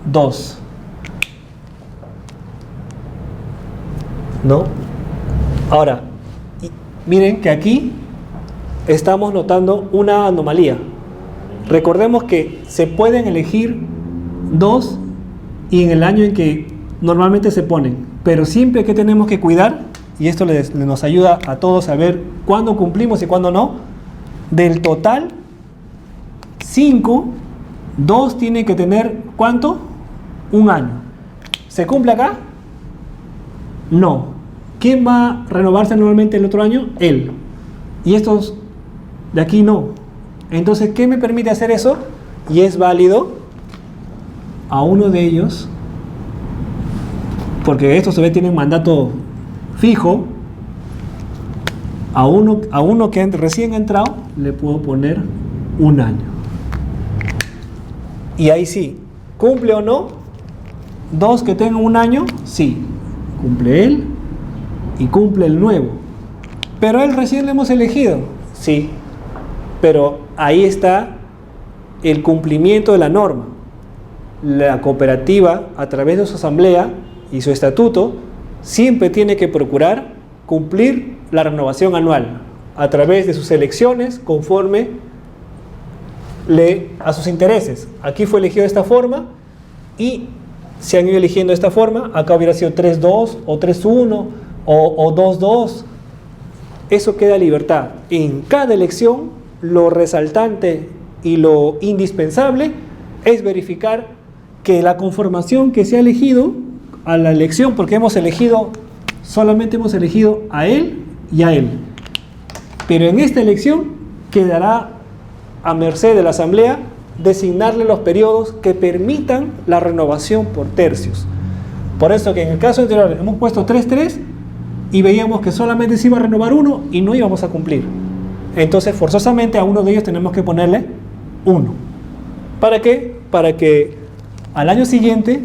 2. ¿No? Ahora, miren que aquí estamos notando una anomalía. Recordemos que se pueden elegir 2 y en el año en que normalmente se ponen, pero siempre que tenemos que cuidar, y esto nos ayuda a todos a ver cuándo cumplimos y cuándo no. Del total 5, 2 tienen que tener ¿cuánto? Un año. ¿Se cumple acá? No. ¿Quién va a renovarse normalmente el otro año? Él. Y estos de aquí no. Entonces, ¿qué me permite hacer eso? Y es válido a uno de ellos, porque estos se ve tienen mandato fijo. A uno que recién ha entrado le puedo poner un año. Y ahí sí, ¿cumple o no? 2 que tengan un año, sí. Cumple él y cumple el nuevo. Pero él recién lo hemos elegido, sí. Pero ahí está el cumplimiento de la norma. La cooperativa, a través de su asamblea y su estatuto, siempre tiene que procurar cumplir la renovación anual a través de sus elecciones conforme a sus intereses. Aquí fue elegido de esta forma y se han ido eligiendo de esta forma. Acá hubiera sido 3-2 o 3-1 o 2-2. Eso queda libertad. En cada elección, lo resaltante y lo indispensable es verificar que la conformación que se ha elegido a la elección, porque solamente hemos elegido a él y a él. Pero en esta elección quedará a merced de la asamblea designarle los periodos que permitan la renovación por tercios. Por eso que en el caso anterior hemos puesto 3-3 y veíamos que solamente se iba a renovar uno y no íbamos a cumplir. Entonces forzosamente a uno de ellos tenemos que ponerle 1. ¿Para qué? Para que al año siguiente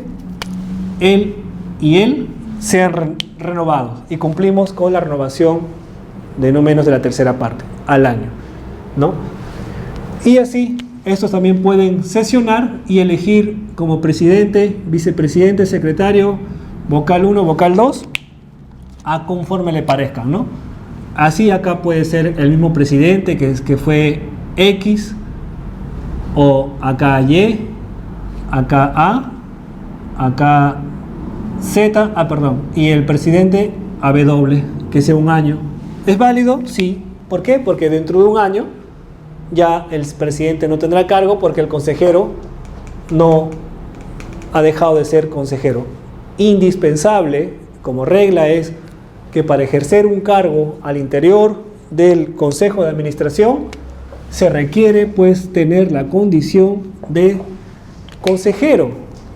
él y él sean renovados y cumplimos con la renovación de no menos de la tercera parte al año, ¿no? Y así estos también pueden sesionar y elegir como presidente, vicepresidente, secretario, vocal 1, vocal 2, a conforme le parezcan, ¿no? Así acá puede ser el mismo presidente que fue X, o acá Y, acá A, acá Z, y el presidente AW, que sea un año. ¿Es válido? Sí. ¿Por qué? Porque dentro de un año ya el presidente no tendrá cargo porque el consejero no ha dejado de ser consejero. Indispensable, como regla, es que para ejercer un cargo al interior del Consejo de Administración se requiere pues tener la condición de consejero.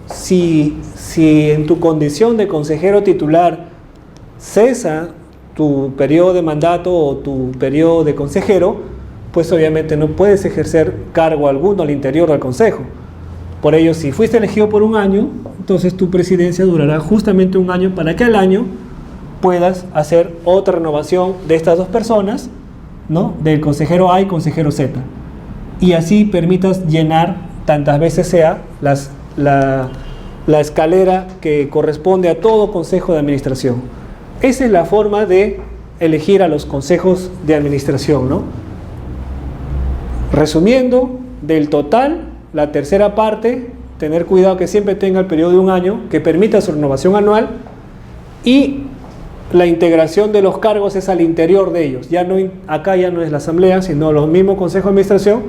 Si en tu condición de consejero titular cesa tu periodo de mandato o tu periodo de consejero, pues obviamente no puedes ejercer cargo alguno al interior del consejo. Por ello, si fuiste elegido por un año, entonces tu presidencia durará justamente un año para que al año puedas hacer otra renovación de estas dos personas ¿no?, del consejero A y consejero Z, y así permitas llenar tantas veces sea la escalera que corresponde a todo consejo de administración. Esa es la forma de elegir a los consejos de administración, ¿no? Resumiendo, del total, la tercera parte, tener cuidado que siempre tenga el periodo de un año, que permita su renovación anual, y la integración de los cargos es al interior de ellos. Ya no, acá ya no es la asamblea, sino los mismos consejos de administración,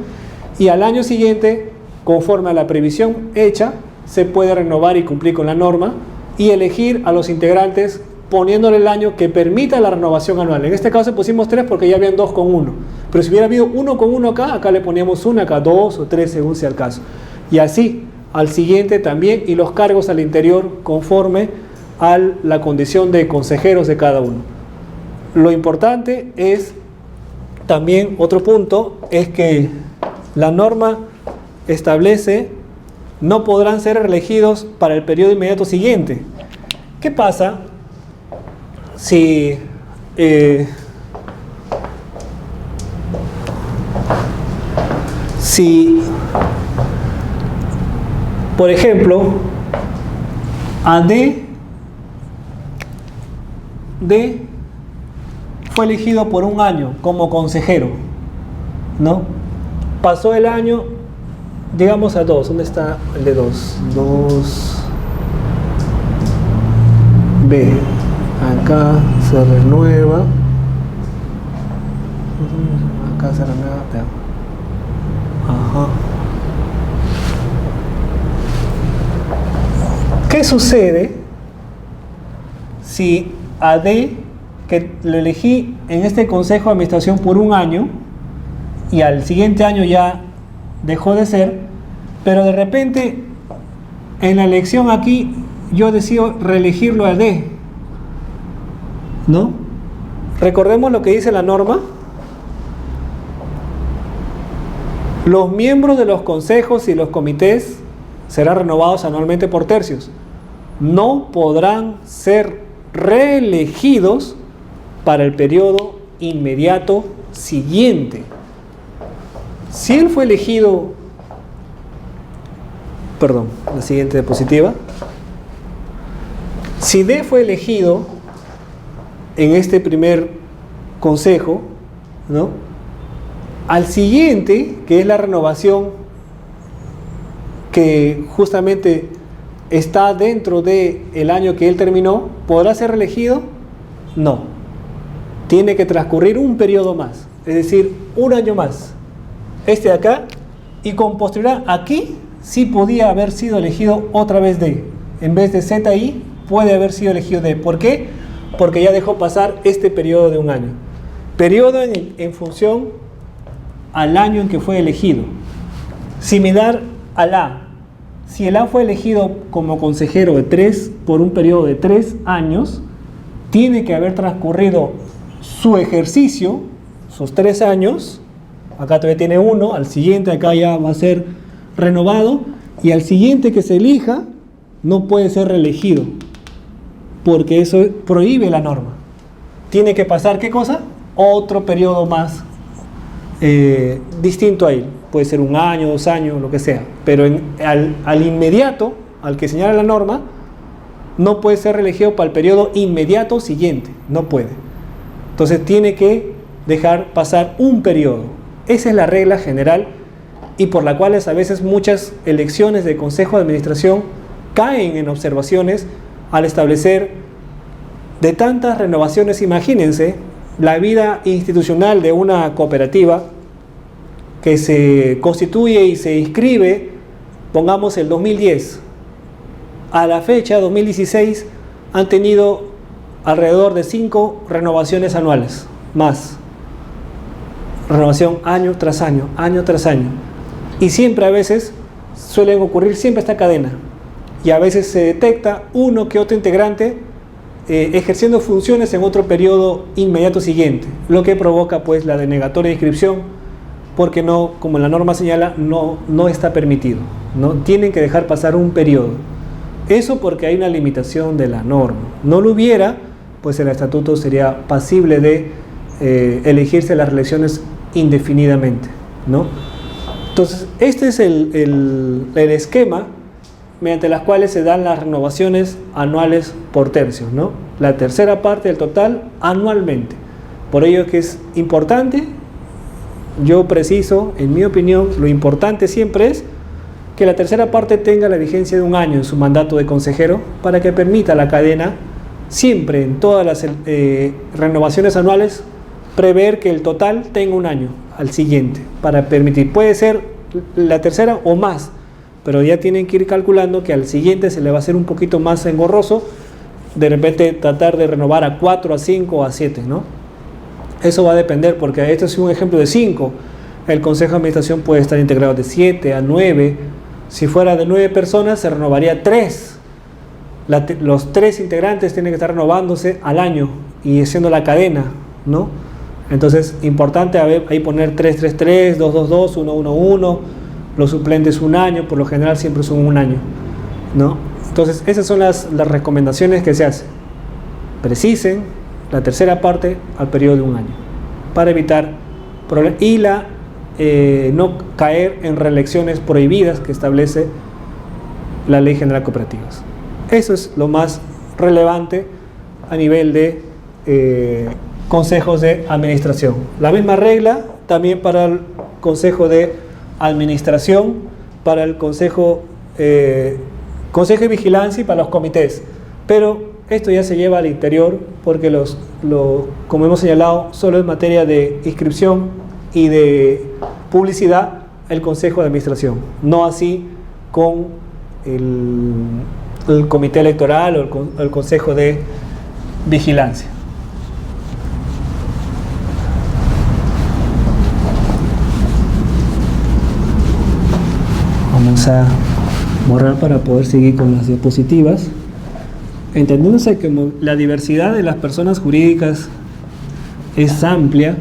y al año siguiente, conforme a la previsión hecha, se puede renovar y cumplir con la norma, y elegir a los integrantes poniéndole el año que permita la renovación anual. En este caso pusimos 3 porque ya habían 2 con 1. Pero si hubiera habido 1 con 1 acá, acá le poníamos 1, acá 2 o 3 según sea el caso. Y así, al siguiente también, y los cargos al interior conforme a la condición de consejeros de cada uno. Lo importante es, también otro punto, es que la norma establece no podrán ser reelegidos para el periodo inmediato siguiente. ¿Qué pasa si por ejemplo, a D fue elegido por un año como consejero, ¿no? Pasó el año, digamos a 2, ¿dónde está el de 2? 2B. Acá se renueva. Acá se renueva. Ajá. ¿Qué sucede si a D, que lo elegí en este consejo de administración por un año, y al siguiente año ya dejó de ser, pero de repente en la elección aquí yo decido reelegirlo a D, ¿no? Recordemos lo que dice la norma. Los miembros de los consejos y los comités serán renovados anualmente por tercios. No podrán ser reelegidos para el periodo inmediato siguiente. Si él fue elegido, la siguiente diapositiva. Si D fue elegido en este primer consejo, ¿no?, al siguiente, que es la renovación que justamente está dentro del año que él terminó, ¿podrá ser reelegido? No. Tiene que transcurrir un periodo más, es decir, un año más. Este de acá, y con posterioridad aquí sí podía haber sido elegido otra vez D. En vez de ZI, puede haber sido elegido D. ¿Por qué? Porque ya dejó pasar este periodo de un año. Periodo en función al año en que fue elegido. Similar al A. Si el A fue elegido como consejero por un periodo de 3 años, tiene que haber transcurrido su ejercicio, sus 3 años, acá todavía tiene 1, al siguiente acá ya va a ser renovado, y al siguiente que se elija no puede ser reelegido, porque eso prohíbe la norma. Tiene que pasar, ¿qué cosa? Otro periodo más distinto a él. Puede ser 1 año, 2 años, lo que sea, pero al inmediato, al que señala la norma, no puede ser reelegido para el periodo inmediato siguiente, no puede. Entonces tiene que dejar pasar un periodo. Esa es la regla general, y por la cual a veces muchas elecciones de consejo de administración caen en observaciones al establecer de tantas renovaciones. Imagínense la vida institucional de una cooperativa que se constituye y se inscribe, pongamos el 2010, a la fecha 2016 han tenido alrededor de 5 renovaciones anuales, más renovación año tras año, y siempre a veces suelen ocurrir siempre esta cadena, y a veces se detecta uno que otro integrante ejerciendo funciones en otro periodo inmediato siguiente, lo que provoca pues la denegatoria de inscripción, porque no, como la norma señala, no está permitido, ¿no? Tienen que dejar pasar un periodo. Eso porque hay una limitación de la norma. No lo hubiera, pues el estatuto sería pasible de elegirse las reelecciones indefinidamente, ¿no? Entonces, este es el esquema mediante las cuales se dan las renovaciones anuales por tercios, ¿no? La tercera parte del total anualmente. Por ello es que es importante, yo preciso, en mi opinión, lo importante siempre es que la tercera parte tenga la vigencia de un año en su mandato de consejero para que permita a la cadena siempre en todas las renovaciones anuales prever que el total tenga un año al siguiente para permitir, puede ser la tercera o más, pero ya tienen que ir calculando que al siguiente se le va a hacer un poquito más engorroso, de repente tratar de renovar a 4, a 5 o a 7, ¿no? Eso va a depender, porque esto es un ejemplo de 5, el Consejo de Administración puede estar integrado de 7 a 9, si fuera de 9 personas se renovaría 3, los 3 integrantes tienen que estar renovándose al año y siendo la cadena, ¿no? Entonces, importante ahí poner 3-3-3, 2-2-2, 1-1-1, los suplentes un año, por lo general siempre son un año, ¿no? Entonces, esas son las recomendaciones que se hacen. Precisen la tercera parte al periodo de un año, para evitar problemas y no caer en reelecciones prohibidas que establece la Ley General de Cooperativas. Eso es lo más relevante a nivel de consejos de administración. La misma regla también para el Consejo de Administración, para el Consejo de Vigilancia y para los comités. Pero esto ya se lleva al interior porque como hemos señalado, solo en materia de inscripción y de publicidad el Consejo de Administración, no así con el Comité Electoral o el Consejo de Vigilancia. Vamos a borrar para poder seguir con las diapositivas. Entendiéndose que la diversidad de las personas jurídicas es amplia,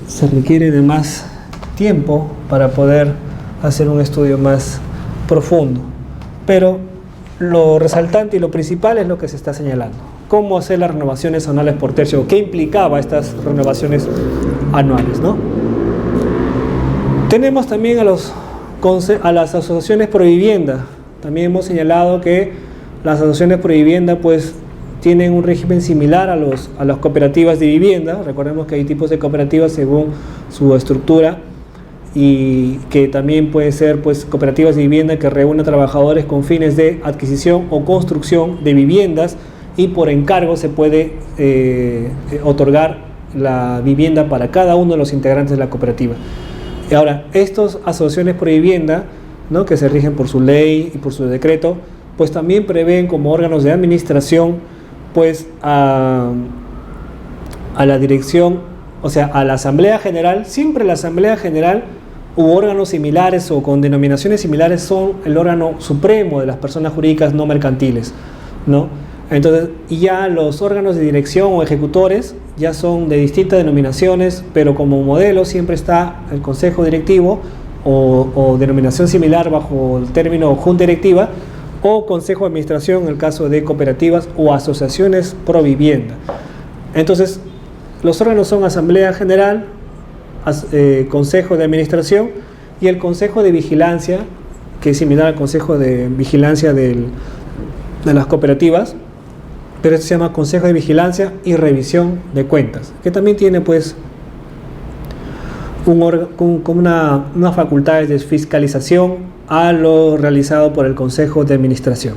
se requiere de más tiempo para poder hacer un estudio más profundo. Pero lo resaltante y lo principal es lo que se está señalando. Cómo hacer las renovaciones anuales por tercio, qué implicaba estas renovaciones anuales, ¿no? Tenemos también a las asociaciones pro vivienda. También hemos señalado que las asociaciones pro vivienda pues tienen un régimen similar a las cooperativas de vivienda. Recordemos que hay tipos de cooperativas según su estructura y que también puede ser pues cooperativas de vivienda que reúnen trabajadores con fines de adquisición o construcción de viviendas y por encargo se puede otorgar la vivienda para cada uno de los integrantes de la cooperativa. Y ahora, estas asociaciones pro vivienda, ¿no?, que se rigen por su ley y por su decreto, pues también prevén como órganos de administración pues a la dirección, o sea, a la Asamblea General. Siempre la Asamblea General u órganos similares o con denominaciones similares son el órgano supremo de las personas jurídicas no mercantiles, ¿no? Entonces, ya los órganos de dirección o ejecutores ya son de distintas denominaciones, pero como modelo siempre está el Consejo Directivo o denominación similar bajo el término Junta Directiva o Consejo de Administración en el caso de cooperativas o asociaciones pro vivienda. Entonces, los órganos son Asamblea General, Consejo de Administración y el Consejo de Vigilancia, que es similar al Consejo de Vigilancia de las cooperativas, pero esto se llama Consejo de Vigilancia y Revisión de Cuentas, que también tiene pues unas facultades de fiscalización a lo realizado por el Consejo de Administración.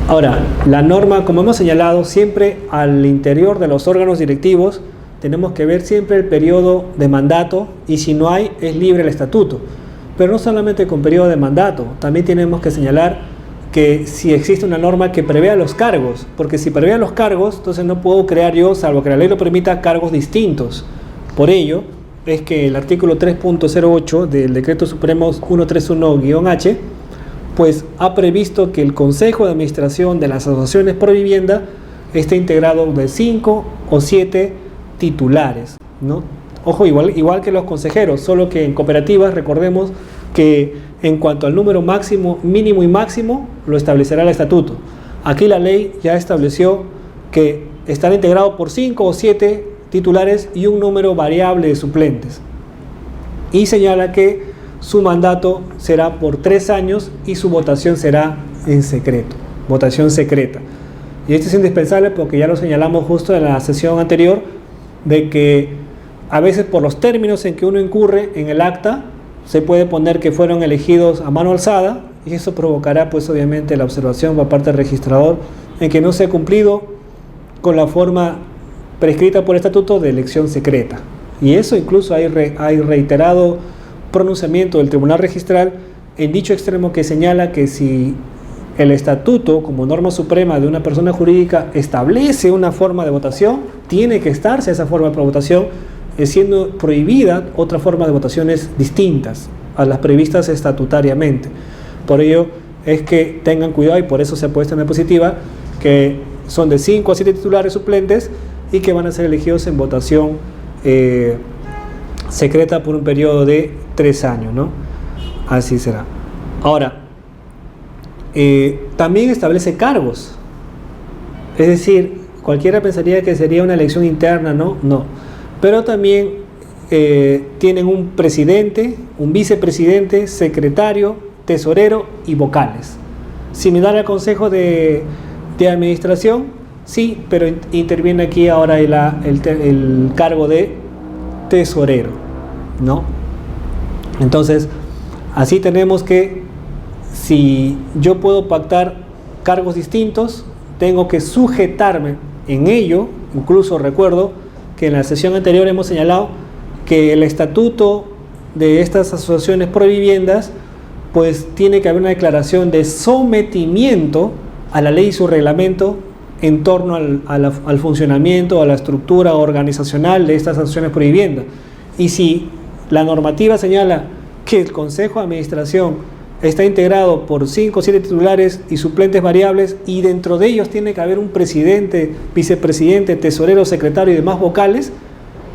Ahora, la norma, como hemos señalado, siempre al interior de los órganos directivos tenemos que ver siempre el periodo de mandato y si no hay, es libre el estatuto. Pero no solamente con periodo de mandato, también tenemos que señalar que si existe una norma que prevea los cargos, porque si prevea los cargos, entonces no puedo crear yo, salvo que la ley lo permita, cargos distintos. Por ello, es que el artículo 3.08 del Decreto Supremo 131-H, pues ha previsto que el Consejo de Administración de las asociaciones pro vivienda esté integrado de 5 o 7 titulares, ¿no? Ojo, igual que los consejeros, solo que en cooperativas recordemos que en cuanto al número máximo, mínimo y máximo, lo establecerá el estatuto. Aquí la ley ya estableció que estará integrado por 5 o 7 titulares y un número variable de suplentes. Y señala que su mandato será por 3 años y su votación será en secreto, votación secreta. Y esto es indispensable porque ya lo señalamos justo en la sesión anterior, de que a veces por los términos en que uno incurre en el acta, se puede poner que fueron elegidos a mano alzada, y eso provocará pues obviamente la observación por parte del registrador en que no se ha cumplido con la forma prescrita por estatuto de elección secreta. Y eso incluso hay reiterado pronunciamiento del Tribunal Registral en dicho extremo, que señala que si el estatuto como norma suprema de una persona jurídica establece una forma de votación, tiene que estarse esa forma de votación, siendo prohibida otra forma de votaciones distintas a las previstas estatutariamente. Por ello es que tengan cuidado, y por eso se ha puesto en la positiva, que son de 5 a 7 titulares suplentes y que van a ser elegidos en votación secreta por un periodo de 3 años, ¿no? Así será. Ahora, también establece cargos. Es decir, cualquiera pensaría que sería una elección interna, ¿no? No. Pero también tienen un presidente, un vicepresidente, secretario, tesorero y vocales. Similar al Consejo de Administración, sí, pero interviene aquí ahora el cargo de tesorero, ¿no? Entonces, así tenemos que, si yo puedo pactar cargos distintos, tengo que sujetarme en ello. Incluso recuerdo que en la sesión anterior hemos señalado que el estatuto de estas asociaciones proviviendas, pues tiene que haber una declaración de sometimiento a la ley y su reglamento en torno al funcionamiento, a la estructura organizacional de estas asociaciones proviviendas. Y si la normativa señala que el Consejo de Administración está integrado por 5 o 7 titulares y suplentes variables, y dentro de ellos tiene que haber un presidente, vicepresidente, tesorero, secretario y demás vocales,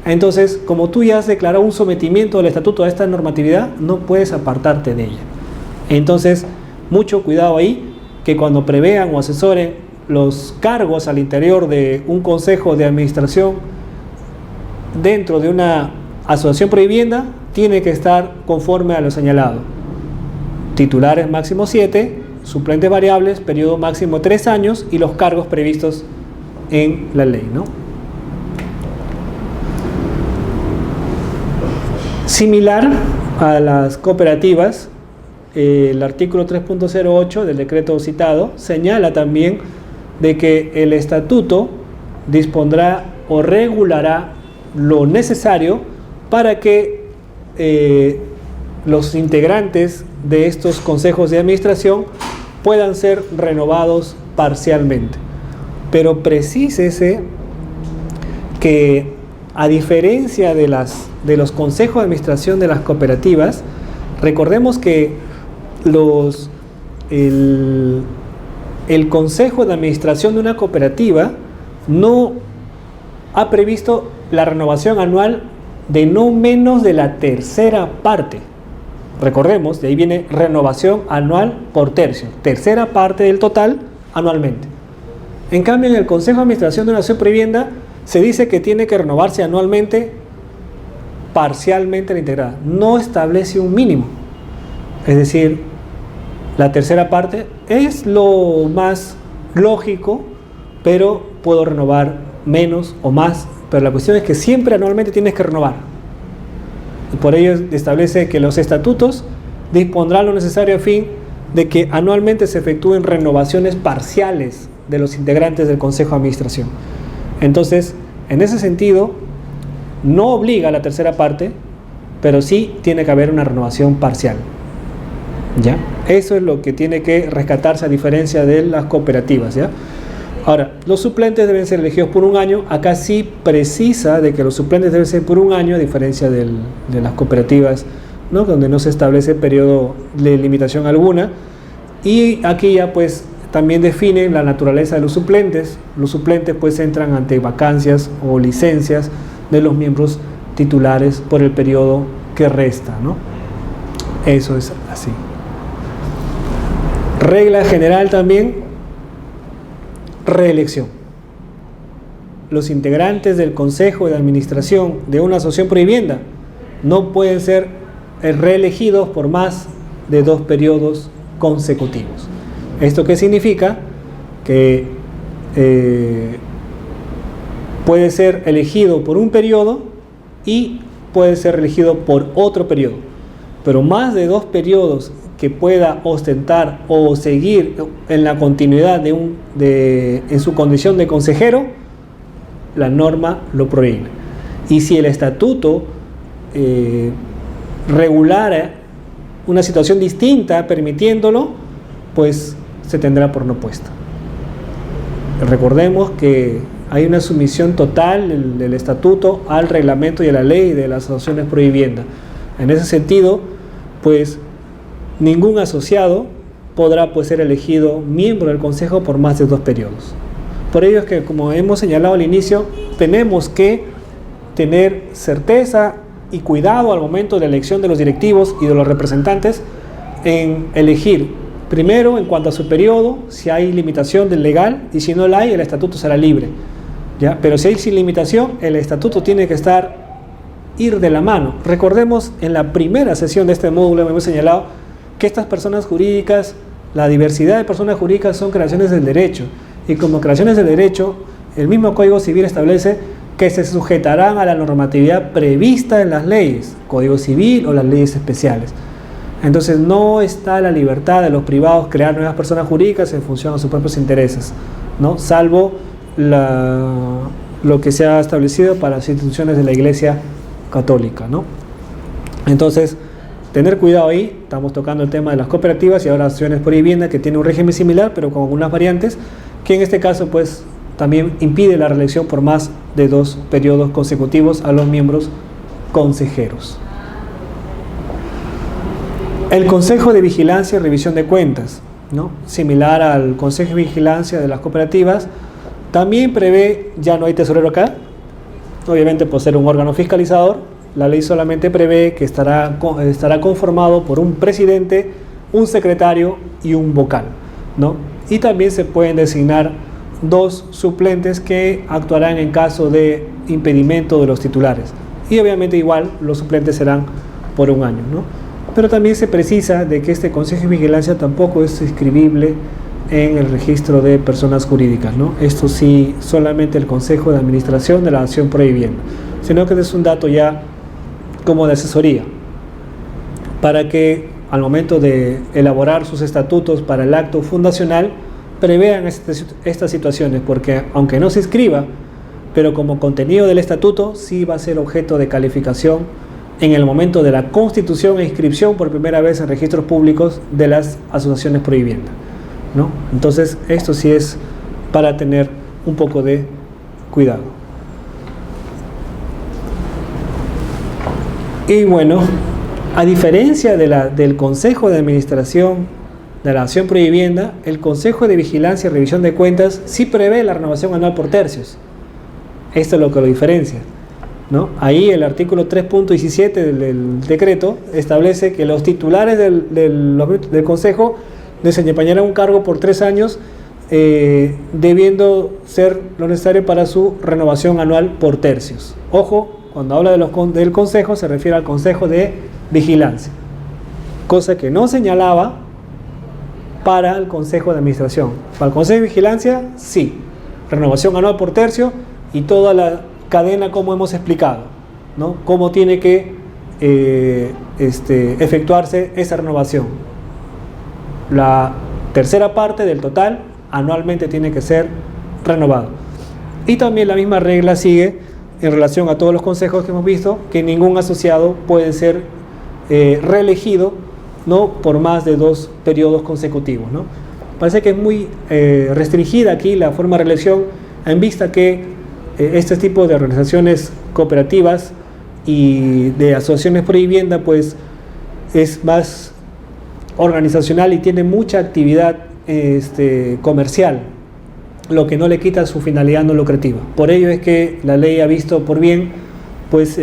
entonces, como tú ya has declarado un sometimiento del estatuto a esta normatividad, no puedes apartarte de ella. Entonces, mucho cuidado ahí, que cuando prevean o asesoren los cargos al interior de un consejo de administración dentro de una asociación provivienda, tiene que estar conforme a lo señalado. Titulares máximo 7, suplentes variables, periodo máximo 3 años y los cargos previstos en la ley, ¿no? Similar a las cooperativas, el artículo 3.08 del decreto citado señala también de que el estatuto dispondrá o regulará lo necesario para que los integrantes de estos consejos de administración puedan ser renovados parcialmente. Pero precísese que, a diferencia de los consejos de administración de las cooperativas, recordemos que el consejo de administración de una cooperativa no ha previsto la renovación anual de no menos de la tercera parte. Recordemos, de ahí viene renovación anual por tercio, tercera parte del total anualmente. En cambio, en el Consejo de Administración de una asociación provivienda se dice que tiene que renovarse anualmente parcialmente la integrada. No establece un mínimo. Es decir, la tercera parte es lo más lógico, pero puedo renovar menos o más. Pero la cuestión es que siempre anualmente tienes que renovar. Y por ello establece que los estatutos dispondrán lo necesario a fin de que anualmente se efectúen renovaciones parciales de los integrantes del Consejo de Administración. Entonces, en ese sentido, no obliga a la tercera parte, pero sí tiene que haber una renovación parcial. ¿Ya? Eso es lo que tiene que rescatarse, a diferencia de las cooperativas, ¿ya? Ahora, los suplentes deben ser elegidos por un año. Acá sí precisa de que los suplentes deben ser por un año, a diferencia de las cooperativas, ¿no?, donde no se establece periodo de limitación alguna. Y aquí ya pues también define la naturaleza de los suplentes. Los suplentes pues entran ante vacancias o licencias de los miembros titulares por el periodo que resta, ¿no? Eso es así. Regla general también: reelección. los integrantes del Consejo de Administración de una asociación prohibienda no pueden ser reelegidos por más de 2 periodos consecutivos. ¿Esto qué significa? Que puede ser elegido por un periodo y puede ser elegido por otro periodo, pero más de 2 periodos que pueda ostentar o seguir en la continuidad en su condición de consejero, la norma lo prohíbe. Y si el estatuto regulara una situación distinta permitiéndolo, pues se tendrá por no puesto. Recordemos que hay una sumisión total del estatuto al reglamento y a la ley de las asociaciones prohibiendo. En ese sentido, pues ningún asociado podrá pues ser elegido miembro del consejo por más de 2 periodos. Por ello es que, como hemos señalado al inicio, tenemos que tener certeza y cuidado al momento de la elección de los directivos y de los representantes en elegir primero en cuanto a su periodo, si hay limitación del legal, y si no la hay, el estatuto será libre, ¿ya? Pero si hay sin limitación, el estatuto tiene que ir de la mano. Recordemos, en la primera sesión de este módulo hemos señalado que estas personas jurídicas, la diversidad de personas jurídicas son creaciones del derecho, y como creaciones del derecho, el mismo Código Civil establece que se sujetarán a la normatividad prevista en las leyes, Código Civil o las leyes especiales. Entonces no está la libertad de los privados crear nuevas personas jurídicas en función a sus propios intereses, ¿no? Salvo lo que se ha establecido para las instituciones de la Iglesia Católica, ¿no? Entonces, tener cuidado ahí. Estamos tocando el tema de las cooperativas y ahora asociaciones por vivienda, que tiene un régimen similar pero con algunas variantes, que en este caso pues también impide la reelección por más de 2 periodos consecutivos a los miembros consejeros. El Consejo de Vigilancia y Revisión de Cuentas, ¿no? Similar al Consejo de Vigilancia de las cooperativas, también prevé, ya no hay tesorero acá, obviamente por ser un órgano fiscalizador, la ley solamente prevé que estará conformado por un presidente, un secretario y un vocal, ¿no? Y también se pueden designar 2 suplentes que actuarán en caso de impedimento de los titulares. Y obviamente igual los suplentes serán por 1 año, ¿no? Pero también se precisa de que este Consejo de Vigilancia tampoco es inscribible en el registro de personas jurídicas, ¿no? Esto sí, solamente el Consejo de Administración de la Asociación Prohibiendo, sino que es un dato ya como de asesoría, para que al momento de elaborar sus estatutos para el acto fundacional prevean estas situaciones, porque aunque no se inscriba, pero como contenido del estatuto sí va a ser objeto de calificación en el momento de la constitución e inscripción por primera vez en registros públicos de las asociaciones prohibiendo, ¿no? Entonces esto sí es para tener un poco de cuidado. Y bueno, a diferencia del Consejo de Administración de la Asociación Prohibienda, el Consejo de Vigilancia y Revisión de Cuentas sí prevé la renovación anual por tercios. Esto es lo que lo diferencia, ¿no? Ahí el artículo 3.17 del decreto establece que los titulares del Consejo desempeñarán un cargo por 3 años, debiendo ser lo necesario para su renovación anual por tercios. Ojo, cuando habla del Consejo se refiere al Consejo de Vigilancia, cosa que no señalaba para el Consejo de Administración. Para el Consejo de Vigilancia, sí, renovación anual por tercio y toda la cadena como hemos explicado, ¿no? Cómo tiene que efectuarse esa renovación. La tercera parte del total anualmente tiene que ser renovado. Y también la misma regla sigue en relación a todos los consejos que hemos visto, que ningún asociado puede ser reelegido, ¿no? Por más de 2 periodos consecutivos, ¿no? Parece que es muy restringida aquí la forma de reelección, en vista que este tipo de organizaciones cooperativas y de asociaciones por vivienda pues es más organizacional y tiene mucha actividad comercial, lo que no le quita su finalidad no lucrativa. Por ello es que la ley ha visto por bien pues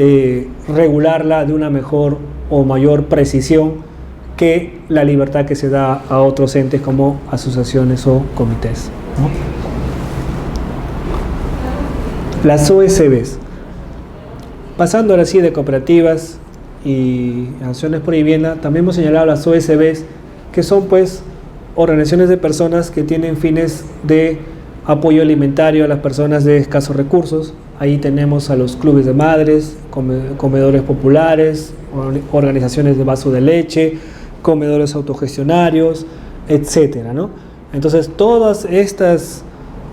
regularla de una mejor o mayor precisión que la libertad que se da a otros entes como asociaciones o comités, ¿no? Las OSBs. Pasando ahora sí de cooperativas y acciones por vivienda, también hemos señalado las OSBs, que son pues organizaciones de personas que tienen fines de apoyo alimentario a las personas de escasos recursos. Ahí tenemos a los clubes de madres, comedores populares, organizaciones de vaso de leche, comedores autogestionarios, etcétera, ¿no? Entonces, todas estas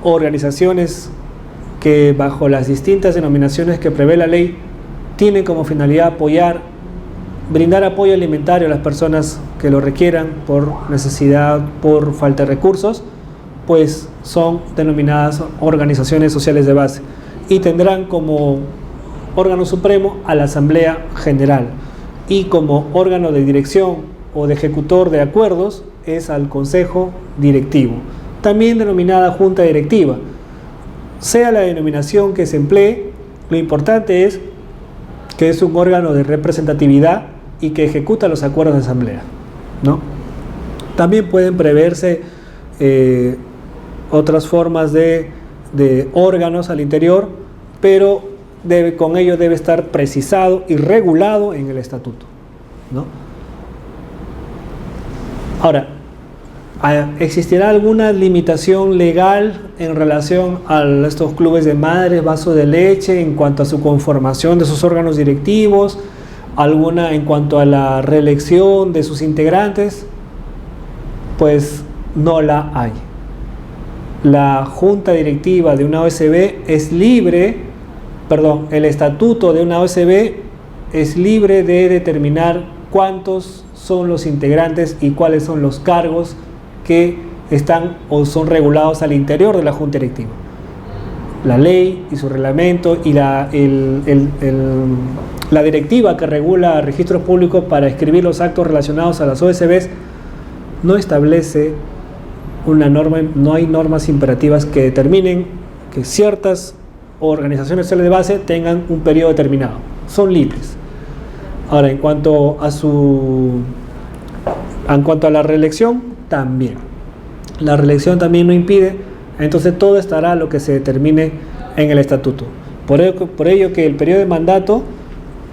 organizaciones que bajo las distintas denominaciones que prevé la ley tienen como finalidad brindar apoyo alimentario a las personas que lo requieran por necesidad, por falta de recursos, pues son denominadas organizaciones sociales de base y tendrán como órgano supremo a la Asamblea General y como órgano de dirección o de ejecutor de acuerdos es al Consejo Directivo, también denominada Junta Directiva. Sea la denominación que se emplee, lo importante es que es un órgano de representatividad y que ejecuta los acuerdos de asamblea, ¿no? También pueden preverse otras formas de órganos al interior, pero con ello debe estar precisado y regulado en el estatuto, ¿no? Ahora, ¿existirá alguna limitación legal en relación a estos clubes de madres, vaso de leche, en cuanto a su conformación de sus órganos directivos? ¿Alguna en cuanto a la reelección de sus integrantes? Pues no la hay. La junta directiva de una OSB es libre, el estatuto de una OSB es libre de determinar cuántos son los integrantes y cuáles son los cargos que están o son regulados al interior de la junta directiva. La ley y su reglamento y la directiva que regula registros públicos para escribir los actos relacionados a las OSBs no establece una norma, no hay normas imperativas que determinen que ciertas organizaciones sociales de base tengan un periodo determinado, son libres. Ahora, en cuanto a la reelección, también. La reelección también no impide, entonces todo estará a lo que se determine en el estatuto. Por ello que el periodo de mandato,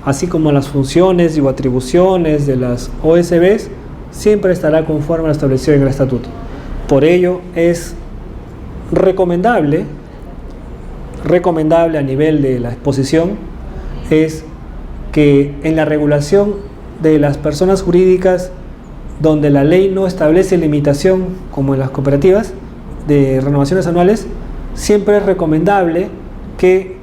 así como las funciones y atribuciones de las OSBs, siempre estará conforme a lo establecido en el estatuto. Por ello es recomendable a nivel de la exposición, es que en la regulación de las personas jurídicas donde la ley no establece limitación, como en las cooperativas de renovaciones anuales, siempre es recomendable que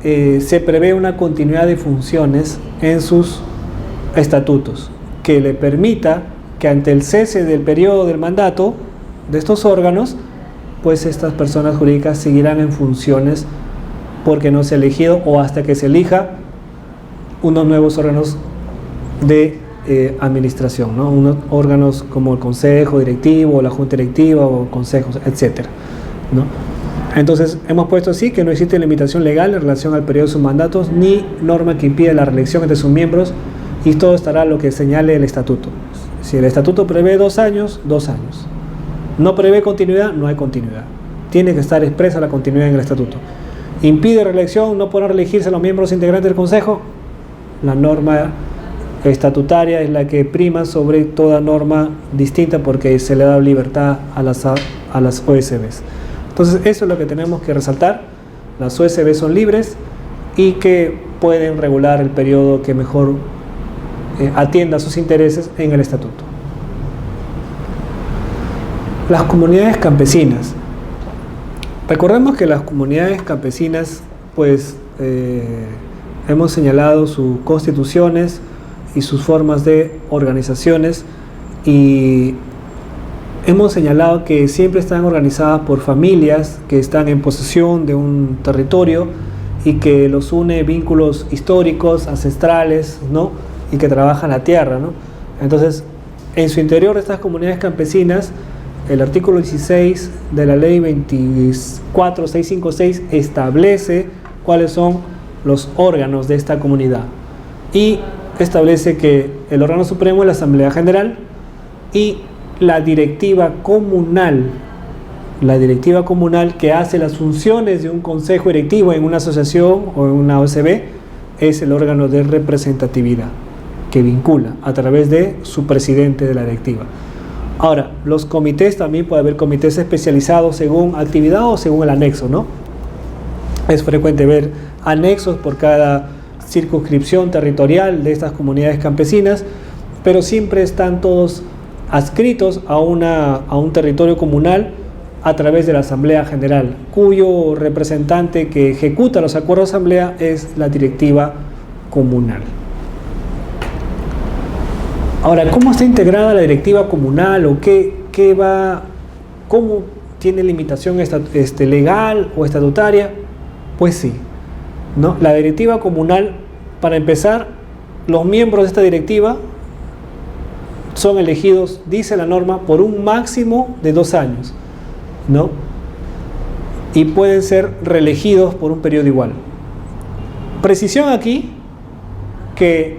se prevé una continuidad de funciones en sus estatutos, que le permita que ante el cese del periodo del mandato de estos órganos, pues estas personas jurídicas seguirán en funciones porque no se ha elegido o hasta que se elija unos nuevos órganos de administración, ¿no? Unos órganos como el consejo directivo o la junta directiva o consejos, etcétera, ¿no? Entonces hemos puesto así que no existe limitación legal en relación al periodo de sus mandatos ni norma que impida la reelección entre sus miembros, y todo estará lo que señale el estatuto. Si el estatuto prevé 2 años, 2 años. No prevé continuidad, no hay continuidad. Tiene que estar expresa la continuidad en el estatuto. Impide reelección, no podrán reelegirse los miembros integrantes del consejo. La norma estatutaria es la que prima sobre toda norma distinta porque se le da libertad a las OSBs. Entonces eso es lo que tenemos que resaltar. Las OSBs son libres y que pueden regular el periodo que mejor atienda a sus intereses en el estatuto. Las comunidades campesinas. Recordemos que las comunidades campesinas, pues hemos señalado sus constituciones y sus formas de organizaciones, y hemos señalado que siempre están organizadas por familias que están en posesión de un territorio y que los une vínculos históricos, ancestrales, ¿no? Y que trabajan la tierra, ¿no? Entonces, en su interior de estas comunidades campesinas, el artículo 16 de la ley 24656 establece cuáles son los órganos de esta comunidad y establece que el órgano supremo es la Asamblea General y la directiva comunal La directiva comunal, que hace las funciones de un consejo directivo en una asociación o en una OSB, es el órgano de representatividad que vincula a través de su presidente de la directiva. Ahora, los comités, también puede haber comités especializados según actividad o según el anexo, ¿no? Es frecuente ver anexos por cada circunscripción territorial de estas comunidades campesinas, pero siempre están todos adscritos a un territorio comunal a través de la Asamblea General, cuyo representante que ejecuta los acuerdos de asamblea es la directiva comunal. Ahora, ¿cómo está integrada la directiva comunal o cómo tiene limitación legal o estatutaria? Pues sí, ¿no? La directiva comunal, para empezar, los miembros de esta directiva son elegidos, dice la norma, por un máximo de 2 años, ¿no? Y pueden ser reelegidos por un periodo igual. Precisión aquí que,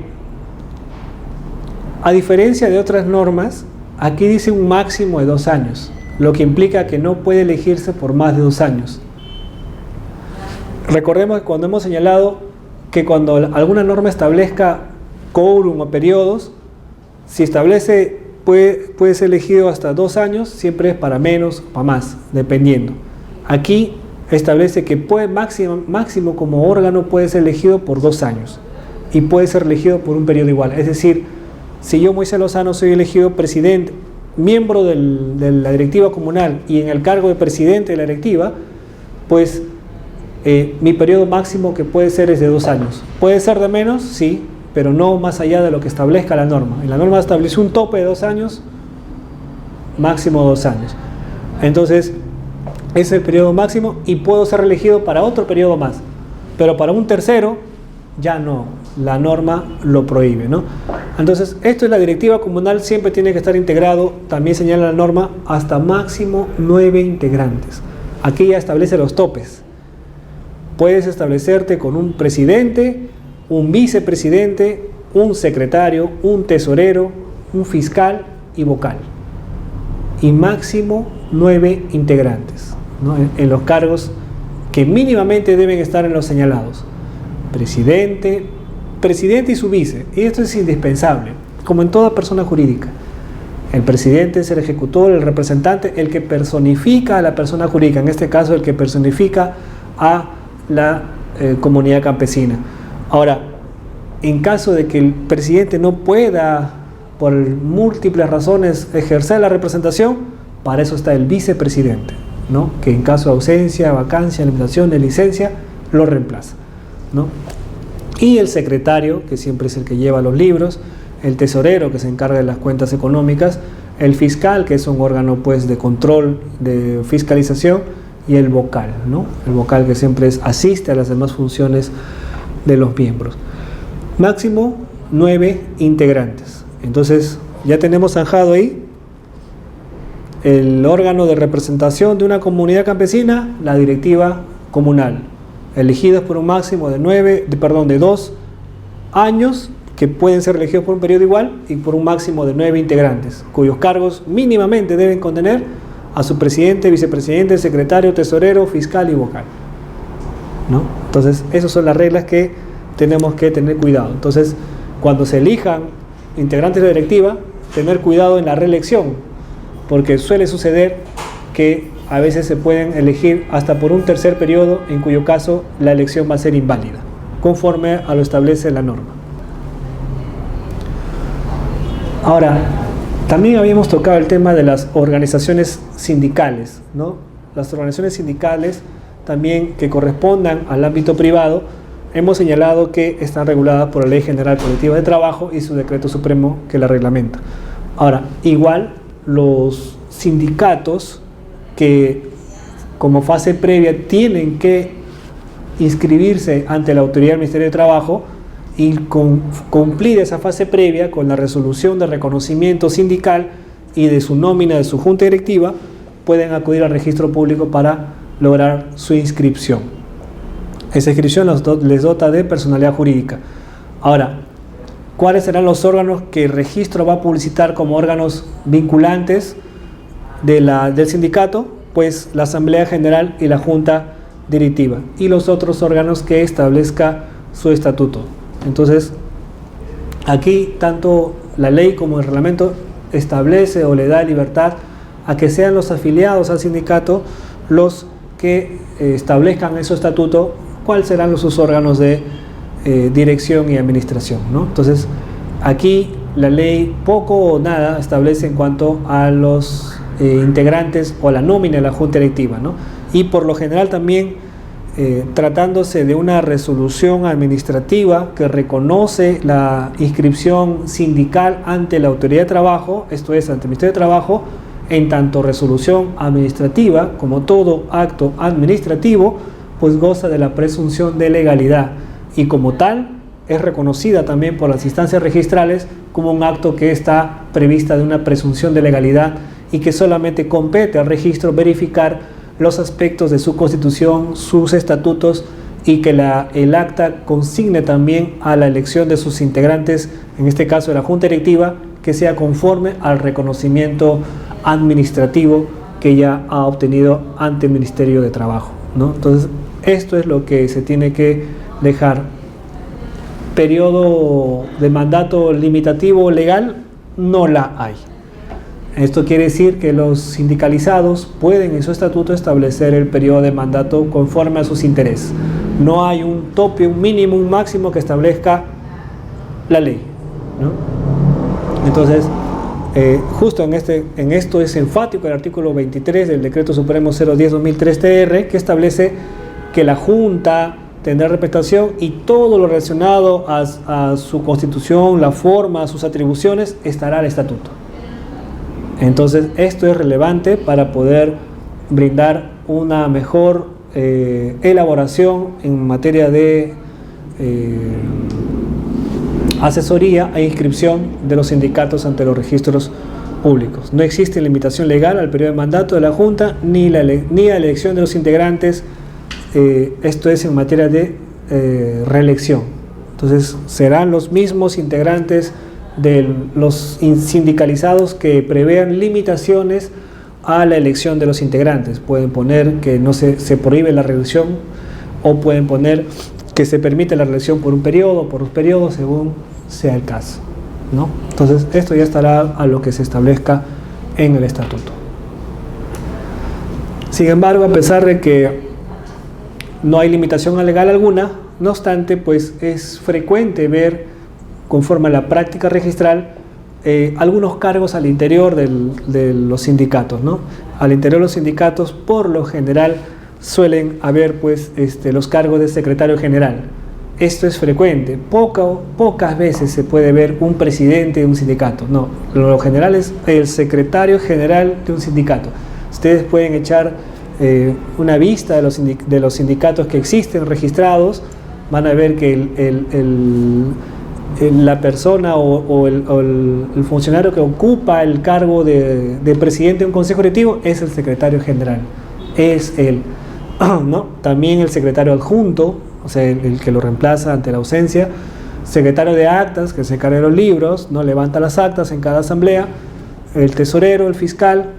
a diferencia de otras normas, aquí dice un máximo de 2 años, lo que implica que no puede elegirse por más de 2 años. Recordemos que cuando hemos señalado que cuando alguna norma establezca quórum o periodos, si establece puede ser elegido hasta 2 años, siempre es para menos o para más, dependiendo. Aquí establece que máximo como órgano puede ser elegido por 2 años y puede ser elegido por un periodo igual. Es decir, si yo, Moisés Lozano, soy elegido presidente, miembro de la directiva comunal y en el cargo de presidente de la directiva, pues mi periodo máximo que puede ser es de 2 años. ¿Puede ser de menos? Sí, pero no más allá de lo que establezca la norma. En la norma establece un tope de 2 años, máximo 2 años. Entonces, ese es el periodo máximo y puedo ser reelegido para otro periodo más. Pero para un tercero, ya no, la norma lo prohíbe, ¿no? Entonces, esto es la directiva comunal, siempre tiene que estar integrado, también señala la norma, hasta máximo 9 integrantes. Aquí ya establece los topes. Puedes establecerte con un presidente, un vicepresidente, un secretario, un tesorero, un fiscal y vocal. Y máximo 9 integrantes, ¿no? En los cargos que mínimamente deben estar en los señalados. Presidente y su vice. Y esto es indispensable, como en toda persona jurídica. El presidente es el ejecutor, el representante, el que personifica a la persona jurídica, en este caso el que personifica a la comunidad campesina. Ahora, en caso de que el presidente no pueda, por múltiples razones, ejercer la representación, para eso está el vicepresidente, ¿no? Que en caso de ausencia, vacancia, eliminación de licencia, lo reemplaza, ¿no? Y el secretario, que siempre es el que lleva los libros, el tesorero, que se encarga de las cuentas económicas, el fiscal, que es un órgano pues de control, de fiscalización, y el vocal, ¿no? El vocal, que siempre asiste a las demás funciones de los miembros. Máximo 9 integrantes. Entonces, ya tenemos zanjado ahí el órgano de representación de una comunidad campesina, la directiva comunal, elegidas por un máximo de 2 años, que pueden ser elegidos por un periodo igual, y por un máximo de 9 integrantes, cuyos cargos mínimamente deben contener a su presidente, vicepresidente, secretario, tesorero, fiscal y vocal, ¿no? Entonces, esas son las reglas que tenemos que tener cuidado. Entonces, cuando se elijan integrantes de la directiva, tener cuidado en la reelección, porque suele suceder que a veces se pueden elegir hasta por un tercer periodo, en cuyo caso la elección va a ser inválida, conforme a lo establece la norma. Ahora, también habíamos tocado el tema de las organizaciones sindicales, ¿no? Las organizaciones sindicales también que correspondan al ámbito privado, hemos señalado que están reguladas por la Ley General Colectiva de Trabajo y su decreto supremo que la reglamenta. Ahora, igual los sindicatos que como fase previa tienen que inscribirse ante la autoridad del Ministerio de Trabajo y cumplir esa fase previa con la resolución de reconocimiento sindical y de su nómina de su junta directiva, pueden acudir al registro público para lograr su inscripción. Esa inscripción les dota de personalidad jurídica. Ahora, ¿cuáles serán los órganos que el registro va a publicitar como órganos vinculantes del sindicato? pues la Asamblea General y la Junta Directiva, y los otros órganos que establezca su estatuto. Entonces, aquí tanto la ley como el reglamento establece o le da libertad a que sean los afiliados al sindicato los que establezcan en su estatuto cuáles serán sus órganos de dirección y administración, ¿no? Entonces, aquí la ley poco o nada establece en cuanto a los integrantes o la nómina de la Junta Directiva, ¿no? Y por lo general también, tratándose de una resolución administrativa que reconoce la inscripción sindical ante la Autoridad de Trabajo, esto es, ante el Ministerio de Trabajo, en tanto resolución administrativa, como todo acto administrativo, pues goza de la presunción de legalidad y como tal es reconocida también por las instancias registrales como un acto que está prevista de una presunción de legalidad y que solamente compete al registro verificar los aspectos de su constitución, sus estatutos y que el acta consigne también a la elección de sus integrantes, en este caso de la Junta Directiva, que sea conforme al reconocimiento administrativo que ya ha obtenido ante el Ministerio de Trabajo, ¿no? Entonces, esto es lo que se tiene que dejar. Periodo de mandato limitativo legal, no la hay. Esto quiere decir que los sindicalizados pueden en su estatuto establecer el periodo de mandato conforme a sus intereses. No hay un tope, un mínimo, un máximo que establezca la ley, ¿no? Entonces, justo en esto es enfático el artículo 23 del Decreto Supremo 010/2003 que establece que la Junta tendrá representación y todo lo relacionado a su constitución, la forma, sus atribuciones, estará al estatuto. Entonces, esto es relevante para poder brindar una mejor elaboración en materia de asesoría e inscripción de los sindicatos ante los registros públicos. No existe limitación legal al periodo de mandato de la Junta ni a la elección de los integrantes, esto es en materia de reelección. Entonces, serán los mismos integrantes de los sindicalizados que prevean limitaciones a la elección de los integrantes. Pueden poner que no se prohíbe la reelección o pueden poner que se permite la reelección por un periodo, por 2 periodos, según sea el caso, ¿no? Entonces, esto ya estará a lo que se establezca en el estatuto. Sin embargo, a pesar de que no hay limitación legal alguna, no obstante, pues es frecuente ver, conforme a la práctica registral, algunos cargos al interior de los sindicatos, ¿no? Al interior de los sindicatos, por lo general, suelen haber pues los cargos de secretario general. Esto es frecuente, pocas veces se puede ver un presidente de un sindicato, no, lo general es el secretario general de un sindicato. Ustedes pueden echar una vista de los sindicatos que existen registrados, van a ver que la persona o el funcionario que ocupa el cargo de presidente de un consejo directivo es el secretario general, es él, ¿no? También el secretario adjunto, o sea, el que lo reemplaza ante la ausencia, secretario de actas, que se encarga de los libros, no levanta las actas en cada asamblea, el tesorero, el fiscal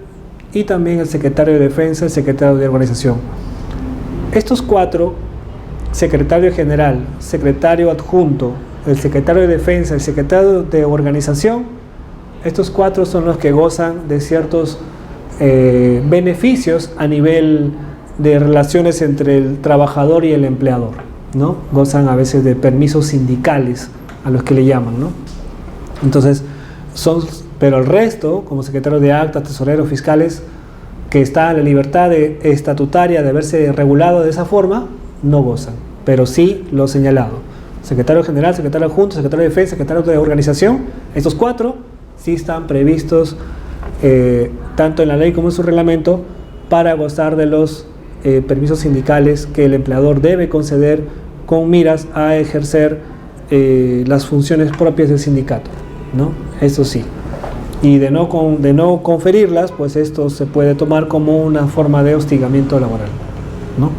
y también el secretario de defensa, el secretario de organización. Estos 4, secretario general, secretario adjunto, el secretario de defensa, el secretario de organización, estos 4 son los que gozan de ciertos beneficios a nivel de relaciones entre el trabajador y el empleador, ¿no? Gozan a veces de permisos sindicales, a los que le llaman, ¿no? Entonces, pero el resto, como secretario de actas, tesoreros, fiscales, que está en la libertad estatutaria de haberse regulado de esa forma, no gozan, pero sí lo señalado. Secretario general, secretario adjunto, secretario de defensa, secretario de organización, estos 4 sí están previstos tanto en la ley como en su reglamento para gozar de los permisos sindicales que el empleador debe conceder con miras a ejercer las funciones propias del sindicato, ¿no? Eso sí. Y de no conferirlas, pues esto se puede tomar como una forma de hostigamiento laboral, ¿no?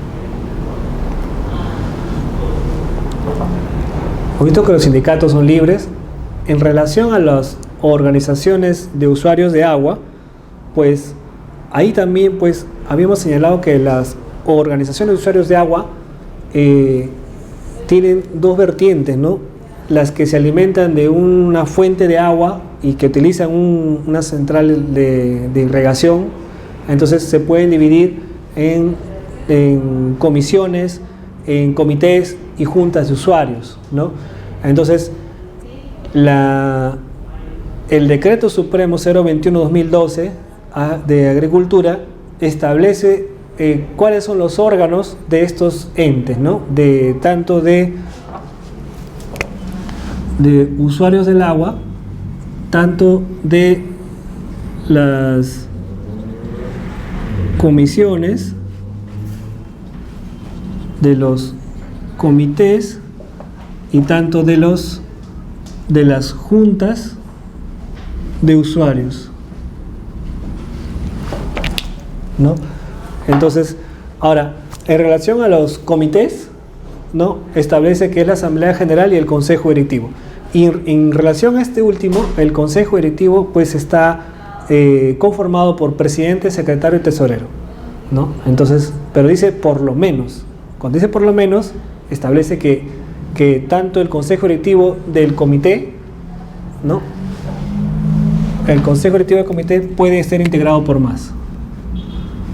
He visto que los sindicatos son libres. En relación a las organizaciones de usuarios de agua, pues ahí también pues habíamos señalado que las organizaciones de usuarios de agua tienen dos vertientes, ¿no? Las que se alimentan de una fuente de agua y que utilizan una central de irrigación, entonces se pueden dividir en comisiones, en comités y juntas de usuarios, ¿no? Entonces, el Decreto Supremo 021-2012 de Agricultura establece cuáles son los órganos de estos entes, ¿no? Tanto de usuarios del agua, tanto de las comisiones, de los comités y tanto de las juntas de usuarios, ¿no? Entonces, ahora, en relación a los comités, ¿no? Establece que es la Asamblea General y el Consejo Directivo. Y en relación a este último, el Consejo Directivo pues está conformado por presidente, secretario y tesorero, ¿no? Entonces, pero dice por lo menos. Cuando dice por lo menos, establece que tanto el Consejo Directivo del comité, ¿no? El Consejo Directivo del comité puede ser integrado por más,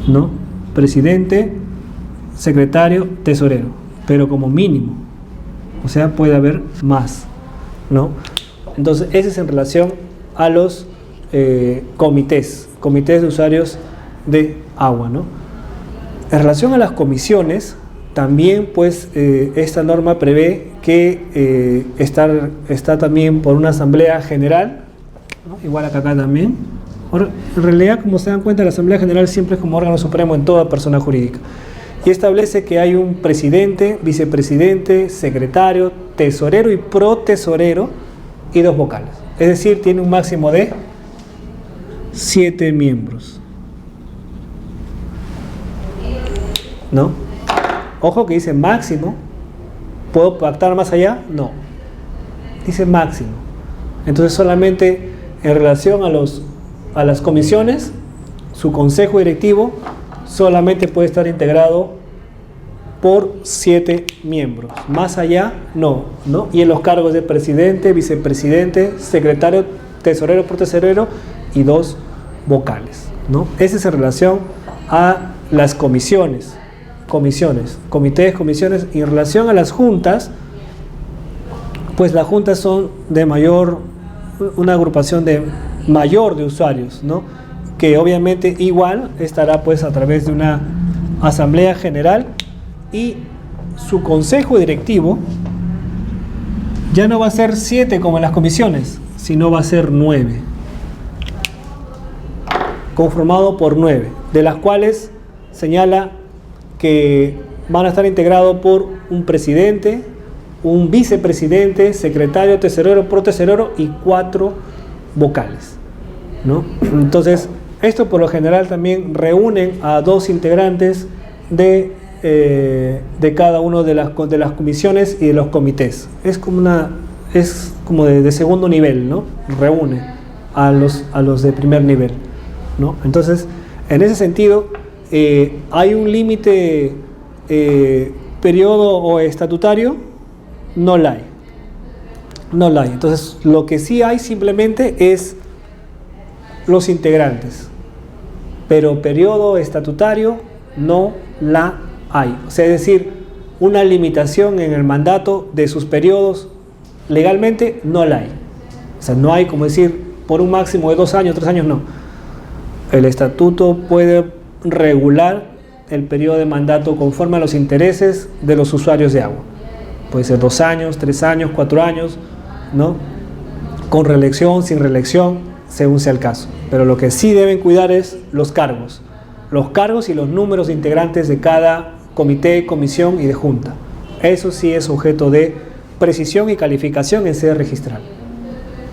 ¿no? Presidente, secretario, tesorero, pero como mínimo, o sea, puede haber más, ¿no? Entonces, ese es en relación a los comités de usuarios de agua, ¿no? En relación a las comisiones, también pues esta norma prevé que está también por una asamblea general, ¿no? Igual acá también. Ahora, en realidad, como se dan cuenta, la Asamblea General siempre es como órgano supremo en toda persona jurídica. Y establece que hay un presidente, vicepresidente, secretario, tesorero y protesorero y 2 vocales. Es decir, tiene un máximo de 7 miembros, ¿no? Ojo que dice máximo. ¿Puedo pactar más allá? No. Dice máximo. Entonces solamente en relación a las comisiones, su consejo directivo solamente puede estar integrado por 7 miembros. Más allá, no, ¿no? Y en los cargos de presidente, vicepresidente, secretario, tesorero, protesorero y 2 vocales, ¿no? Esa es en relación a las comisiones, comités, comisiones. Y en relación a las juntas, pues las juntas son de una agrupación mayor de usuarios, ¿no? Que obviamente igual estará pues a través de una asamblea general, y su consejo directivo ya no va a ser 7 como en las comisiones, sino va a ser 9, conformado por 9, de las cuales señala que van a estar integrados por un presidente, un vicepresidente, secretario, tesorero, protesorero y 4 vocales, ¿no? Entonces, esto por lo general también reúnen a 2 integrantes de cada uno de las comisiones y de los comités. Es como de segundo nivel, ¿no? Reúne a los de primer nivel, ¿no? Entonces, en ese sentido, ¿hay un límite periodo o estatutario? No la hay. No la hay. Entonces, lo que sí hay simplemente es los integrantes, pero periodo estatutario no la hay. O sea, es decir, una limitación en el mandato de sus periodos legalmente no la hay. O sea, no hay como decir por un máximo de 2 años, 3 años, no. El estatuto puede regular el periodo de mandato conforme a los intereses de los usuarios de agua. Puede ser 2 años, 3 años, 4 años, ¿no? Con reelección, sin reelección, según sea el caso. Pero lo que sí deben cuidar es los cargos y los números de integrantes de cada comité, comisión y de junta. Eso sí es objeto de precisión y calificación en sede registral.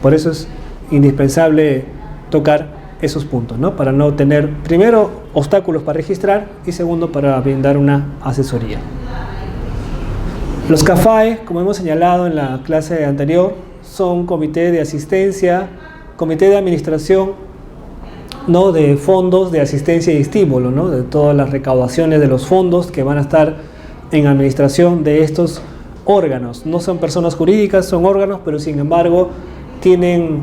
Por eso es indispensable tocar esos puntos, ¿no? Para no tener, primero, obstáculos para registrar, y segundo, para brindar una asesoría. Los CAFAE, como hemos señalado en la clase anterior, son comité de asistencia, comité de administración ¿no?, de fondos de asistencia y estímulo, ¿no?, de todas las recaudaciones de los fondos que van a estar en administración de estos órganos. No son personas jurídicas, son órganos, pero sin embargo tienen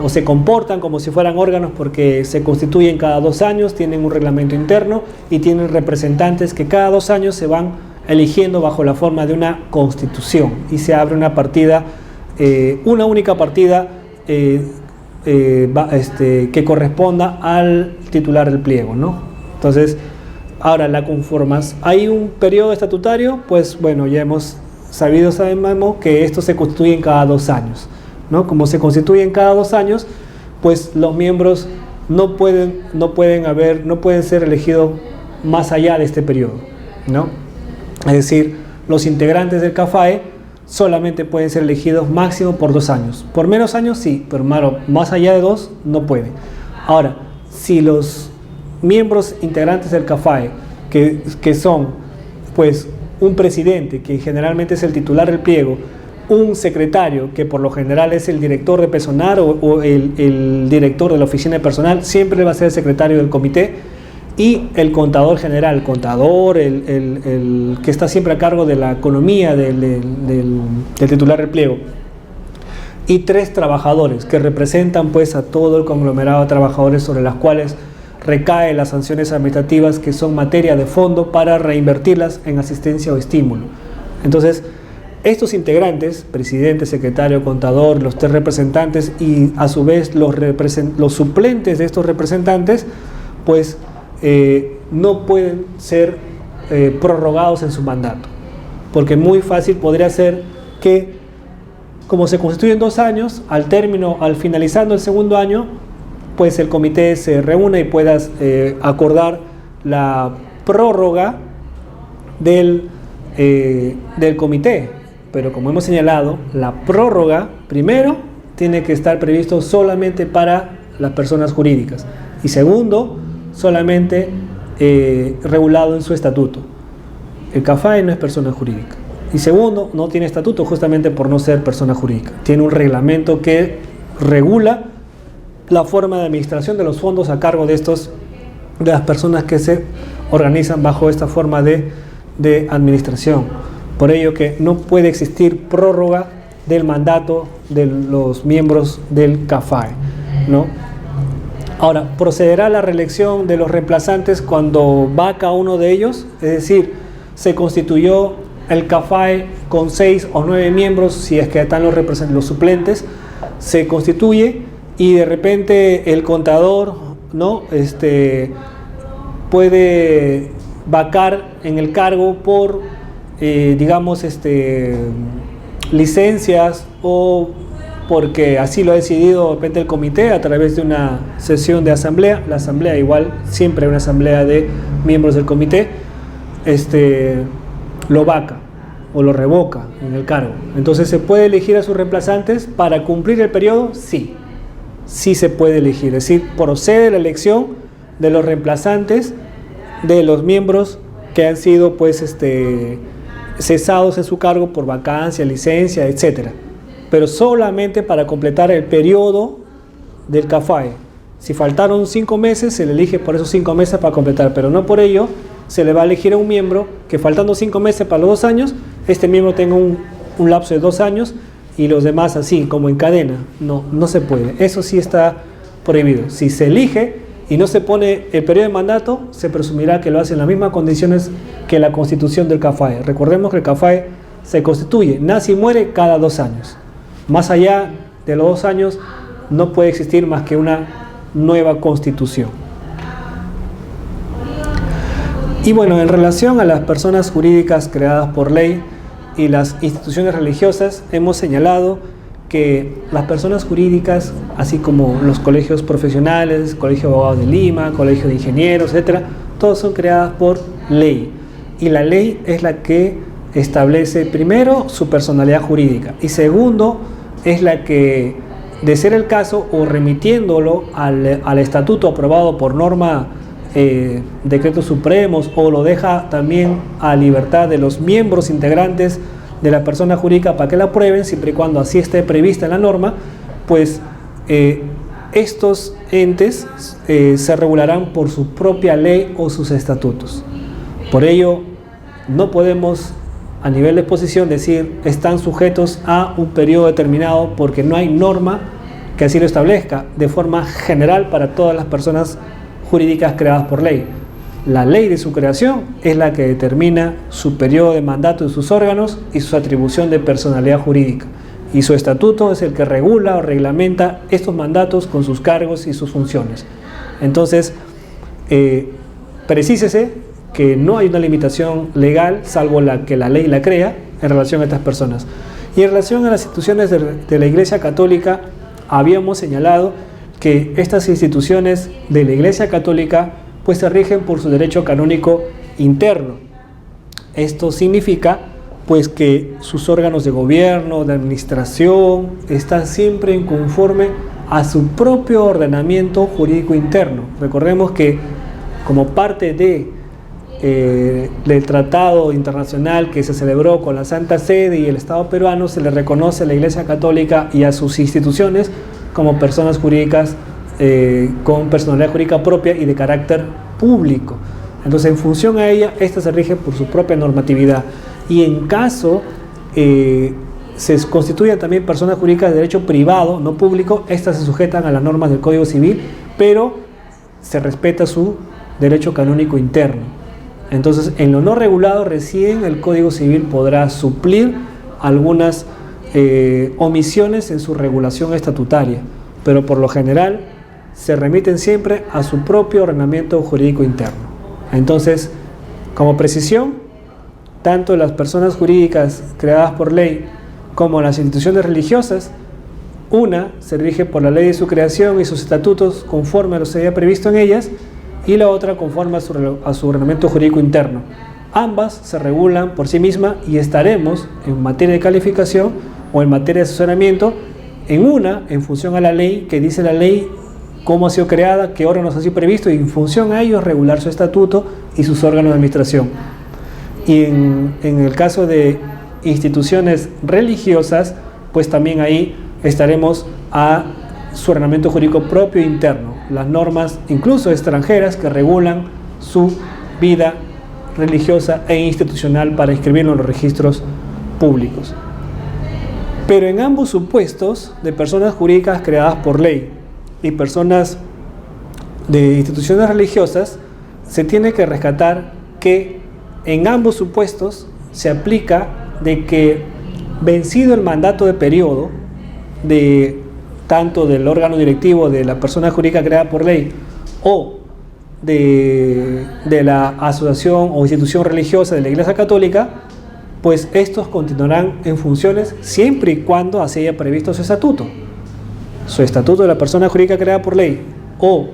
o se comportan como si fueran órganos porque se constituyen cada 2 años, tienen un reglamento interno y tienen representantes que cada 2 años se van eligiendo bajo la forma de una constitución y se abre una partida, una única partida que corresponda al titular del pliego, ¿no? Entonces, ahora la conformas. Hay un periodo estatutario, pues bueno, ya hemos sabemos que esto se constituye cada 2 años, ¿no? Como se constituyen cada 2 años, pues los miembros no pueden ser elegidos más allá de este periodo, ¿no? Es decir, los integrantes del CAFAE solamente pueden ser elegidos máximo por 2 años. Por menos años sí, pero más allá de 2 no puede. Ahora, si los miembros integrantes del CAFAE, que son pues un presidente, que generalmente es el titular del pliego, un secretario, que por lo general es el director de personal o el director de la oficina de personal, siempre va a ser el secretario del comité, y el contador general, el que está siempre a cargo de la economía del titular del pliego, y 3 trabajadores que representan pues a todo el conglomerado de trabajadores sobre las cuales recaen las sanciones administrativas, que son materia de fondo para reinvertirlas en asistencia o estímulo. Entonces, estos integrantes, presidente, secretario, contador, los 3 representantes y a su vez los suplentes de estos representantes, pues no pueden ser prorrogados en su mandato, porque muy fácil podría ser que, como se constituyen 2 años, al finalizando el segundo año, pues el comité se reúna y pueda acordar la prórroga del comité. Pero como hemos señalado, la prórroga primero tiene que estar previsto solamente para las personas jurídicas, y segundo, solamente regulado en su estatuto. El CAFAE no es persona jurídica, y segundo, no tiene estatuto justamente por no ser persona jurídica. Tiene un reglamento que regula la forma de administración de los fondos a cargo de las personas que se organizan bajo esta forma de administración. Por ello que no puede existir prórroga del mandato de los miembros del CAFAE, ¿no? Ahora, procederá la reelección de los reemplazantes cuando vaca uno de ellos, es decir, se constituyó el CAFAE con 6 o 9 miembros, si es que están los suplentes, se constituye y de repente el contador, ¿no?, puede vacar en el cargo por, digamos, licencias, o porque así lo ha decidido de repente el comité a través de una sesión de asamblea. La asamblea, igual, siempre hay una asamblea de miembros del comité, lo vaca o lo revoca en el cargo. Entonces, ¿se puede elegir a sus reemplazantes para cumplir el periodo? Sí, sí se puede elegir. Es decir, procede la elección de los reemplazantes de los miembros que han sido pues cesados en su cargo por vacancia, licencia, etcétera, pero solamente para completar el periodo del CAFAE. Si faltaron 5 meses, se le elige por esos 5 meses para completar, pero no por ello se le va a elegir a un miembro que, faltando 5 meses para los 2 años, este miembro tenga un lapso de 2 años y los demás así, como en cadena. No se puede. Eso sí está prohibido. Si se elige y no se pone el periodo de mandato, se presumirá que lo hace en las mismas condiciones que la constitución del CAFAE. Recordemos que el CAFAE se constituye, nace y muere cada 2 años. Más allá de los 2 años no puede existir más que una nueva constitución. Y bueno, en relación a las personas jurídicas creadas por ley y las instituciones religiosas, hemos señalado que las personas jurídicas, así como los colegios profesionales, Colegio de Abogados de Lima, Colegio de Ingenieros, etcétera, todas son creadas por ley. Y la ley es la que establece, primero, su personalidad jurídica, y segundo, es la que, de ser el caso, o remitiéndolo al estatuto aprobado por norma, decretos supremos, o lo deja también a libertad de los miembros integrantes de la persona jurídica para que la aprueben, siempre y cuando así esté prevista en la norma, pues estos entes se regularán por su propia ley o sus estatutos. Por ello, no podemos a nivel de exposición decir están sujetos a un periodo determinado porque no hay norma que así lo establezca de forma general para todas las personas jurídicas creadas por ley. La ley de su creación es la que determina su periodo de mandato de sus órganos y su atribución de personalidad jurídica. Y su estatuto es el que regula o reglamenta estos mandatos con sus cargos y sus funciones. Entonces, precísese que no hay una limitación legal, salvo la que la ley la crea, en relación a estas personas. Y en relación a las instituciones de la Iglesia Católica, habíamos señalado que estas instituciones de la Iglesia Católica pues se rigen por su derecho canónico interno. Esto significa pues que sus órganos de gobierno, de administración, están siempre en conforme a su propio ordenamiento jurídico interno. Recordemos que como parte del tratado internacional que se celebró con la Santa Sede y el Estado peruano, se le reconoce a la Iglesia Católica y a sus instituciones como personas jurídicas con personalidad jurídica propia y de carácter público. Entonces, en función a ella, esta se rige por su propia normatividad. Y en caso se constituyan también personas jurídicas de derecho privado, no público, estas se sujetan a las normas del Código Civil, pero se respeta su derecho canónico interno. Entonces, en lo no regulado, recién el Código Civil podrá suplir algunas omisiones en su regulación estatutaria, pero por lo general se remiten siempre a su propio ordenamiento jurídico interno. Entonces, como precisión, tanto las personas jurídicas creadas por ley como las instituciones religiosas, una se rige por la ley de su creación y sus estatutos conforme a lo que se haya previsto en ellas, y la otra conforme a su ordenamiento jurídico interno. Ambas se regulan por sí mismas y estaremos en materia de calificación o en materia de asesoramiento en una en función a la ley, que dice la ley cómo ha sido creada, qué órganos han sido previstos, y en función a ellos regular su estatuto y sus órganos de administración. Y en el caso de instituciones religiosas, pues también ahí estaremos a su ordenamiento jurídico propio e interno, las normas incluso extranjeras que regulan su vida religiosa e institucional para inscribirlo en los registros públicos. Pero en ambos supuestos de personas jurídicas creadas por ley y personas de instituciones religiosas, se tiene que rescatar que en ambos supuestos se aplica de que, vencido el mandato de periodo de tanto del órgano directivo de la persona jurídica creada por ley o de la asociación o institución religiosa de la Iglesia Católica, pues estos continuarán en funciones siempre y cuando así haya previsto su estatuto. Su estatuto de la persona jurídica creada por ley o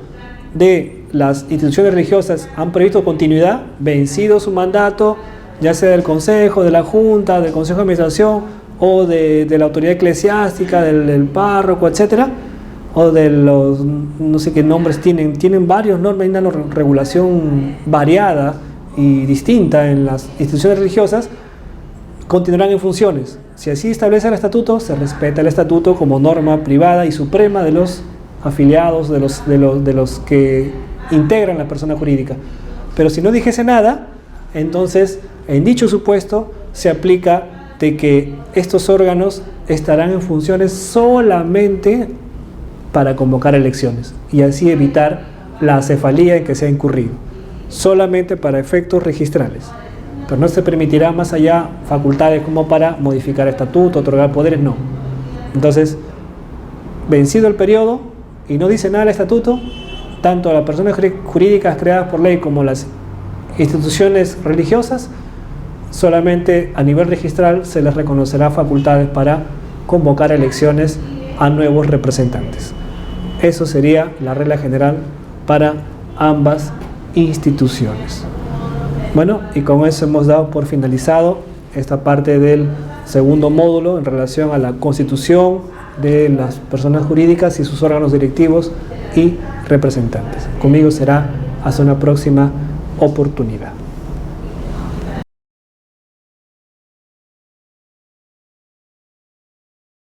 de las instituciones religiosas han previsto continuidad, vencido su mandato, ya sea del Consejo, de la Junta, del Consejo de Administración o de la autoridad eclesiástica, del párroco, etcétera, o de los, no sé qué nombres tienen varios normas, hay una regulación variada y distinta en las instituciones religiosas, continuarán en funciones. Si así establece el estatuto, se respeta el estatuto como norma privada y suprema de los afiliados, de los que integran la persona jurídica. Pero si no dijese nada, entonces en dicho supuesto se aplica de que estos órganos estarán en funciones solamente para convocar elecciones y así evitar la acefalía en que se ha incurrido, solamente para efectos registrales. Pero no se permitirá más allá facultades como para modificar estatuto, otorgar poderes, no. Entonces, vencido el periodo y no dice nada el estatuto, tanto a las personas jurídicas creadas por ley como las instituciones religiosas, solamente a nivel registral se les reconocerá facultades para convocar elecciones a nuevos representantes. Eso sería la regla general para ambas instituciones. Bueno, y con eso hemos dado por finalizado esta parte del segundo módulo en relación a la constitución de las personas jurídicas y sus órganos directivos y representantes. Conmigo será hasta una próxima oportunidad.